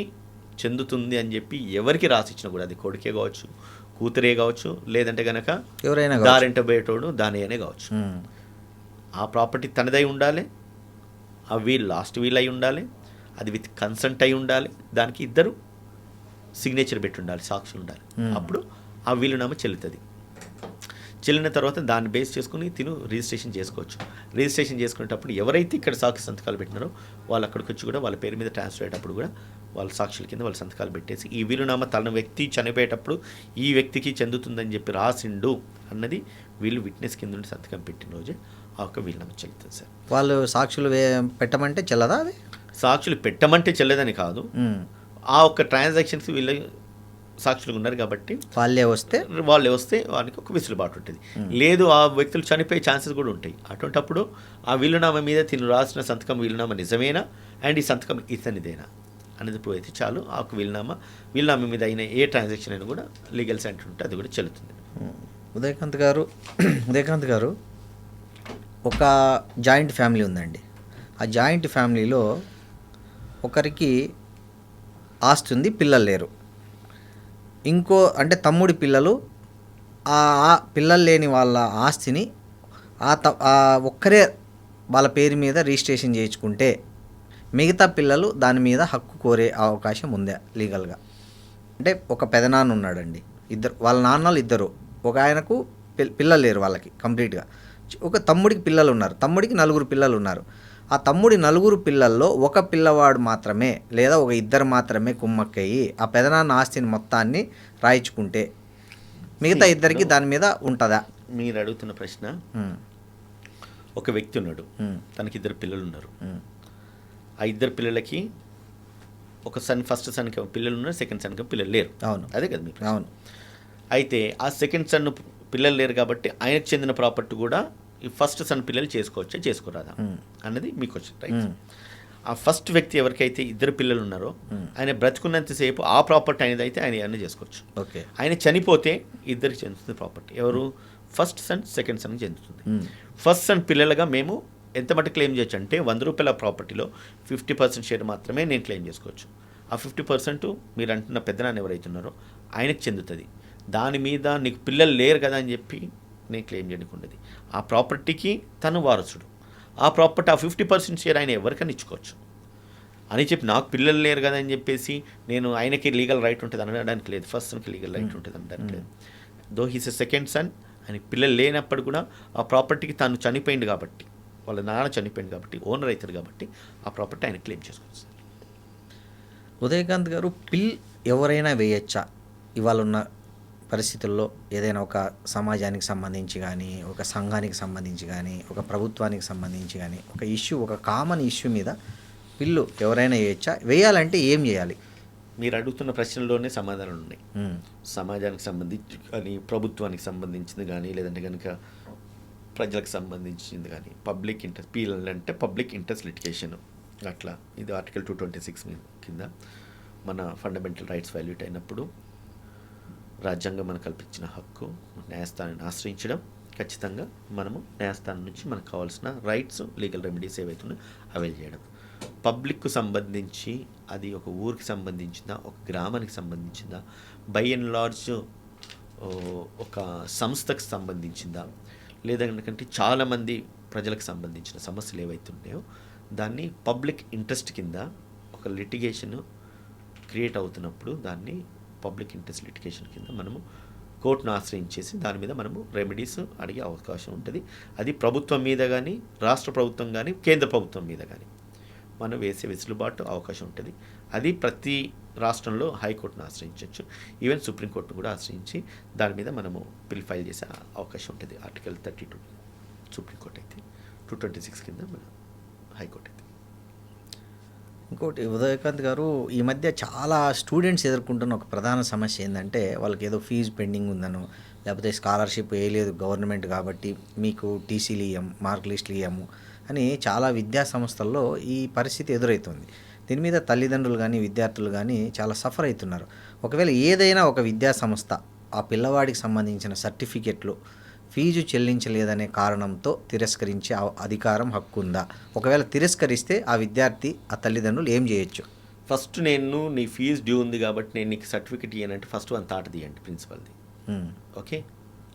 చెందుతుంది అని చెప్పి ఎవరికి రాసిచ్చినా కూడా, అది కొడుకే కావచ్చు, కూతురే కావచ్చు, లేదంటే కనుక ఎవరైనా దారింట బయటోడు దానియనే కావచ్చు, ఆ ప్రాపర్టీ తనదై ఉండాలి, ఆ లాస్ట్ వీల్ అయి ఉండాలి, అది విత్ కన్సెంట్ అయి ఉండాలి, దానికి ఇద్దరు సిగ్నేచర్ పెట్టి ఉండాలి, సాక్షులు ఉండాలి. అప్పుడు ఆ వీలునామా చెల్లుతుంది. చెల్లిన తర్వాత దాన్ని బేస్ చేసుకుని రిజిస్ట్రేషన్ చేసుకోవచ్చు. రిజిస్ట్రేషన్ చేసుకునేటప్పుడు ఎవరైతే ఇక్కడ సాక్షి సంతకాలు పెట్టినారో వాళ్ళు అక్కడికి వచ్చి కూడా వాళ్ళ పేరు మీద ట్రాన్స్ఫర్ అయ్యేటప్పుడు కూడా వాళ్ళ సాక్షుల కింద వాళ్ళ సంతకాలు పెట్టేసి ఈ వీలునామా తన వ్యక్తి చనిపోయేటప్పుడు ఈ వ్యక్తికి చెందుతుందని చెప్పి రాసిండు అన్నది వీళ్ళు విట్నెస్ కింద నుండి సంతకం పెట్టిన రోజే ఆ యొక్క వీలునామా చెల్లుతుంది సార్. వాళ్ళు సాక్షులు పెట్టమంటే చెల్లదా? అది సాక్షులు పెట్టమంటే చెల్లదని కాదు, ఆ ఒక్క ట్రాన్సాక్షన్స్ వీళ్ళ సాక్షులు ఉన్నారు కాబట్టి వాళ్ళే వస్తే వానికి ఒక వెసులుబాటు ఉంటుంది. లేదు ఆ వ్యక్తులు చనిపోయే ఛాన్సెస్ కూడా ఉంటాయి. అటువంటప్పుడు ఆ వీలునామా మీద తిను రాసిన సంతకం వీలునామా నిజమేనా అండ్ ఈ సంతకం ఇతనిదేనా అనేది ప్రూవ్ అయితే చాలు. ఆ వీలునామా మీద అయిన ఏ ట్రాన్సాక్షన్ అయినా కూడా లీగల్ సెంటర్ ఉంటే అది కూడా చెల్లుతుంది. ఉదయకాంత్ గారు ఒక జాయింట్ ఫ్యామిలీ ఉందండి. ఆ జాయింట్ ఫ్యామిలీలో ఒకరికి ఆస్తి ఉంది, పిల్లలు లేరు. అంటే తమ్ముడి పిల్లలు ఆ పిల్లలు లేని వాళ్ళ ఆస్తిని ఒక్కరే వాళ్ళ పేరు మీద రిజిస్ట్రేషన్ చేయించుకుంటే మిగతా పిల్లలు దాని మీద హక్కు కోరే అవకాశం ఉందా లీగల్గా? అంటే ఒక పెదనాన్న ఉన్నాడండి, వాళ్ళ నాన్నలు ఇద్దరు, ఒక ఆయనకు పిల్లలు లేరు వాళ్ళకి కంప్లీట్గా. ఒక తమ్ముడికి పిల్లలు ఉన్నారు, తమ్ముడికి 4 పిల్లలు ఉన్నారు. ఆ తమ్ముడి 4 పిల్లల్లో ఒక పిల్లవాడు మాత్రమే లేదా ఒక ఇద్దరు మాత్రమే కుమ్మక్కయ్యి ఆ పెదనాన్న ఆస్తిని మొత్తాన్ని రాయించుకుంటే మిగతా ఇద్దరికి దాని మీద ఉంటుందా? మీరు అడుగుతున్న ప్రశ్న, ఒక వ్యక్తి ఉన్నాడు, తనకి 2 పిల్లలు ఉన్నారు. ఆ 2 పిల్లలకి ఒక ఫస్ట్ సన్కి పిల్లలు ఉన్నారు, సెకండ్ సన్కి పిల్లలు లేరు. అవును, అదే కదా మీ ప్రశ్న. అవును. అయితే ఆ సెకండ్ సన్ పిల్లలు లేరు కాబట్టి ఆయనకు చెందిన ప్రాపర్టీ కూడా ఈ ఫస్ట్ సన్ పిల్లలు చేసుకోవచ్చా చేసుకోరాదా అన్నది మీకు వచ్చిన రైట్. ఆ ఫస్ట్ వ్యక్తి ఎవరికైతే ఇద్దరు పిల్లలు ఉన్నారో ఆయన బ్రతుకున్నంతసేపు ఆ ప్రాపర్టీ అనేది అయితే ఆయన ఏమన్నా చేసుకోవచ్చు. ఓకే. ఆయన చనిపోతే ఇద్దరికి చెందుతుంది ప్రాపర్టీ. ఎవరు? ఫస్ట్ సన్, సెకండ్ సన్కి చెందుతుంది. ఫస్ట్ సన్ పిల్లలుగా మేము ఎంత మటు క్లెయిమ్ చేయొచ్చు అంటే 100 రూపాయల ప్రాపర్టీలో 50% షేర్ మాత్రమే నేను క్లెయిమ్ చేసుకోవచ్చు. ఆ 50% మీరు అంటున్న పెద్దనాన్న ఎవరైతే ఉన్నారో ఆయనకు చెందుతుంది. దాని మీద నీకు పిల్లలు లేరు కదా అని చెప్పి నేను క్లెయిమ్ చేయడానికి ఉండదు. ఆ ప్రాపర్టీకి తను వారసుడు. ఆ ప్రాపర్టీ ఆ 50% షేర్ ఆయన ఎవరికైనా ఇచ్చుకోవచ్చు అని చెప్పి నాకు పిల్లలు లేరు కదా అని చెప్పేసి నేను ఆయనకి లీగల్ రైట్ ఉంటుంది అనడానికి లేదు. ఫస్ట్ సన్కి లీగల్ రైట్ ఉంటుంది అనడానికి లేదు. Though he's a second son, ఆయనకి పిల్లలు లేనప్పుడు కూడా ఆ ప్రాపర్టీకి తను చనిపోయింది కాబట్టి, వాళ్ళ నాన్న చనిపోయింది కాబట్టి, ఓనర్ అవుతారు కాబట్టి ఆ ప్రాపర్టీ ఆయన క్లెయిమ్ చేసుకోవచ్చు. ఉదయకాంత్ గారు, పిల్ ఎవరైనా వేయచ్చా ఇవాళ ఉన్న పరిస్థితుల్లో? ఏదైనా ఒక సమాజానికి సంబంధించి కానీ, ఒక సంఘానికి సంబంధించి కానీ, ఒక ప్రభుత్వానికి సంబంధించి కానీ, ఒక ఇష్యూ, ఒక కామన్ ఇష్యూ మీద పిల్లు ఎవరైనా వేయచ్చా? వేయాలంటే ఏం చేయాలి? మీరు అడుగుతున్న ప్రశ్నల్లోనే సమాధానాలు ఉన్నాయి. సమాజానికి సంబంధించి కానీ, ప్రభుత్వానికి సంబంధించింది కానీ, లేదంటే కనుక ప్రజలకు సంబంధించింది కానీ, పబ్లిక్ ఇంట్రెస్ట్, పీఎల్ అంటే పబ్లిక్ ఇంట్రెస్ట్ లిటిగేషన్ అట్లా. ఇది ఆర్టికల్ 226 కింద మన ఫండమెంటల్ రైట్స్ వైల్యూట్ అయినప్పుడు రాజ్యాంగం మనకు కల్పించిన హక్కు న్యాయస్థానాన్ని ఆశ్రయించడం, ఖచ్చితంగా మనము న్యాయస్థానం నుంచి మనకు కావాల్సిన రైట్స్, లీగల్ రెమెడీస్ ఏవైతే ఉన్నాయో అవైల్ చేయడం. పబ్లిక్కు సంబంధించి అది ఒక ఊరికి సంబంధించిందా, ఒక గ్రామానికి సంబంధించిందా, బై అండ్ లార్జ్ ఒక సంస్థకు సంబంధించిందా, లేదంటే చాలామంది ప్రజలకు సంబంధించిన సమస్యలు ఏవైతే ఉన్నాయో దాన్ని పబ్లిక్ ఇంట్రెస్ట్ కింద ఒక లిటిగేషన్ క్రియేట్ అవుతున్నప్పుడు దాన్ని పబ్లిక్ ఇంట్రెస్ట్ లిటిగేషన్ కింద మనము కోర్టును ఆశ్రయించేసి దాని మీద మనము రెమెడీస్ అడిగే అవకాశం ఉంటుంది. అది ప్రభుత్వం మీద కానీ, రాష్ట్ర ప్రభుత్వం కానీ, కేంద్ర ప్రభుత్వం మీద కానీ మనం వేసే వెసులుబాటు అవకాశం ఉంటుంది. అది ప్రతి రాష్ట్రంలో హైకోర్టును ఆశ్రయించవచ్చు, ఈవెన్ సుప్రీంకోర్టును కూడా ఆశ్రయించి దాని మీద మనము బిల్ ఫైల్ చేసే అవకాశం ఉంటుంది. ఆర్టికల్ 32 సుప్రీంకోర్టు అయితే, 226 కింద మన హైకోర్టు అయితే. ఇంకోటి ఉదయకాంత్ గారు, ఈ మధ్య చాలా స్టూడెంట్స్ ఎదుర్కొంటున్న ఒక ప్రధాన సమస్య ఏంటంటే, వాళ్ళకి ఏదో ఫీజు పెండింగ్ ఉందనో, లేకపోతే స్కాలర్షిప్ వేయలేదు గవర్నమెంట్ కాబట్టి మీకు టీసీలు ఇవ్వము, మార్క్ లిస్టులు ఇవ్వము అని చాలా విద్యా సంస్థల్లో ఈ పరిస్థితి ఎదురవుతుంది. దీని మీద తల్లిదండ్రులు కానీ, విద్యార్థులు కానీ చాలా సఫర్ అవుతున్నారు. ఒకవేళ ఏదైనా ఒక విద్యా సంస్థ ఆ పిల్లవాడికి సంబంధించిన సర్టిఫికెట్లు ఫీజు చెల్లించలేదనే కారణంతో తిరస్కరించే అధికారం, హక్కు ఉందా? ఒకవేళ తిరస్కరిస్తే ఆ విద్యార్థి, ఆ తల్లిదండ్రులు ఏం చేయొచ్చు? ఫస్ట్ నేను నీ ఫీజు డ్యూ ఉంది కాబట్టి నేను నీకు సర్టిఫికెట్ ఇవ్వనంటే ఫస్ట్ వన్ తాట తీయండి ప్రిన్సిపల్ది. ఓకే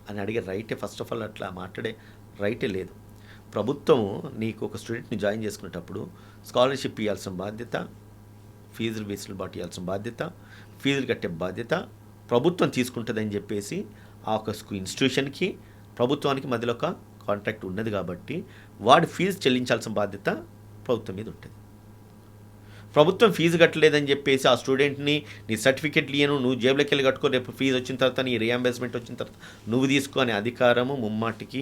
అని అడిగే రైటే ఫస్ట్ ఆఫ్ ఆల్ అట్లా మాట్లాడే రైటే లేదు. ప్రభుత్వము నీకు ఒక స్టూడెంట్ని జాయిన్ చేసుకునేటప్పుడు స్కాలర్షిప్ ఇవ్వాల్సిన బాధ్యత, ఫీజులు వెసులుబాటు ఇవ్వాల్సిన బాధ్యత, ఫీజులు కట్టే బాధ్యత ప్రభుత్వం తీసుకుంటుందని చెప్పేసి ఆ ఒక ఇన్స్టిట్యూషన్కి ప్రభుత్వానికి మధ్యలో ఒక కాంట్రాక్ట్ ఉన్నది కాబట్టి వాడు ఫీజు చెల్లించాల్సిన బాధ్యత ప్రభుత్వం మీద ఉంటుంది. ప్రభుత్వం ఫీజు కట్టలేదని చెప్పేసి ఆ స్టూడెంట్ని నీ సర్టిఫికెట్లు ఇయ్యను, నువ్వు జేబులోకి వెళ్ళి కట్టుకో, రేపు ఫీజు వచ్చిన తర్వాత నీ రియంబర్స్మెంట్ వచ్చిన తర్వాత నువ్వు తీసుకో అనే అధికారము ముమ్మాటికి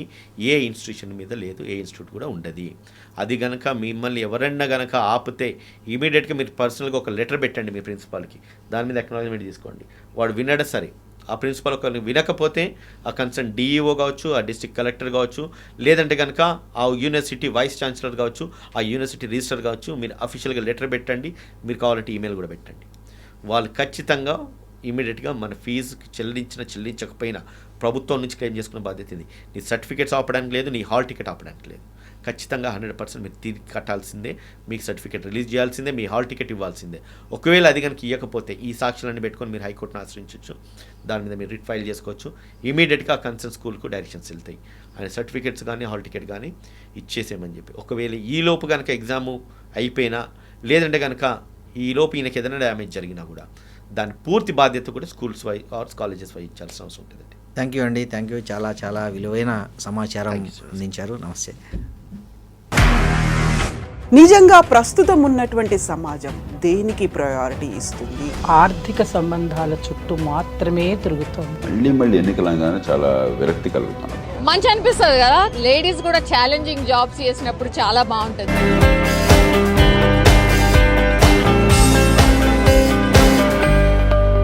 ఏ ఇన్స్టిట్యూషన్ మీద లేదు, ఏ ఇన్స్టిట్యూట్ కూడా ఉండదు. అది కనుక మిమ్మల్ని ఎవరన్నా కనుక ఆపితే ఇమీడియట్గా మీరు పర్సనల్గా ఒక లెటర్ పెట్టండి మీ ప్రిన్సిపాల్కి, దాని మీద అక్నాలజ్మెంట్ తీసుకోండి. వాడు వినడా సరే, ఆ ప్రిన్సిపల్ ఒకరిని వినకపోతే ఆ కన్సర్న్ డిఈఓ కావచ్చు, ఆ డిస్ట్రిక్ట్ కలెక్టర్ కావచ్చు, లేదంటే కనుక ఆ యూనివర్సిటీ వైస్ ఛాన్సలర్ కావచ్చు, ఆ యూనివర్సిటీ రిజిస్టర్ కావచ్చు, మీరు అఫీషియల్గా లెటర్ పెట్టండి, మీరు కావాలంటే ఈమెయిల్ కూడా పెట్టండి. వాళ్ళు ఖచ్చితంగా ఇమీడియట్గా మన ఫీజుకి చెల్లించకపోయినా ప్రభుత్వం నుంచి క్లెయిమ్ చేసుకునే బాధ్యత ఇది. నీ సర్టిఫికేట్స్ ఆపడానికి లేదు, నీ హాల్ టికెట్ ఆపడానికి లేదు. ఖచ్చితంగా 100% మీరు తిరిగి కట్టాల్సిందే, మీకు సర్టిఫికేట్ రిలీజ్ చేయాల్సిందే, మీ హాల్ టికెట్ ఇవ్వాల్సిందే. ఒకవేళ అది కనుక ఇవ్వకపోతే ఈ సాక్షులన్నీ పెట్టుకొని మీరు హైకోర్టును ఆశ్రయించవచ్చు, దాని మీద మీరు రిట్ ఫైల్ చేసుకోవచ్చు. ఇమీడియట్గా కన్సర్న్ స్కూల్కు డైరెక్షన్స్ వెళ్తాయి, ఆయన సర్టిఫికేట్స్ కానీ హాల్ టికెట్ కానీ ఇచ్చేసేయమని చెప్పి. ఒకవేళ ఈలోపు కనుక ఎగ్జాము అయిపోయినా, లేదంటే కనుక ఈలోపు ఈయనకి ఏదైనా డ్యామేజ్ జరిగినా కూడా దాని పూర్తి బాధ్యత కూడా స్కూల్స్ వై ఆర్ కాలేజెస్ వై ఇచ్చాల్సిన అవసరం ఉంటుందండి. థ్యాంక్ యూ అండి, థ్యాంక్ యూ. చాలా విలువైన సమాచారం అందించారు. నమస్తే. నిజంగా ప్రస్తుతం ఉన్నటువంటి సమాజం దేనికి ప్రయారిటీ ఇస్తుంది? ఆర్థిక సంబంధాల చుట్టూ మాత్రమే తిరుగుతుంది. మళ్ళీ ఎన్నికలంగానే చాలా విరక్తి కలుగుతాను. మంచి అనిపిస్తుంది కదా, లేడీస్ కూడా ఛాలెంజింగ్ జాబ్స్ చేసినప్పుడు చాలా బాగుంటుంది.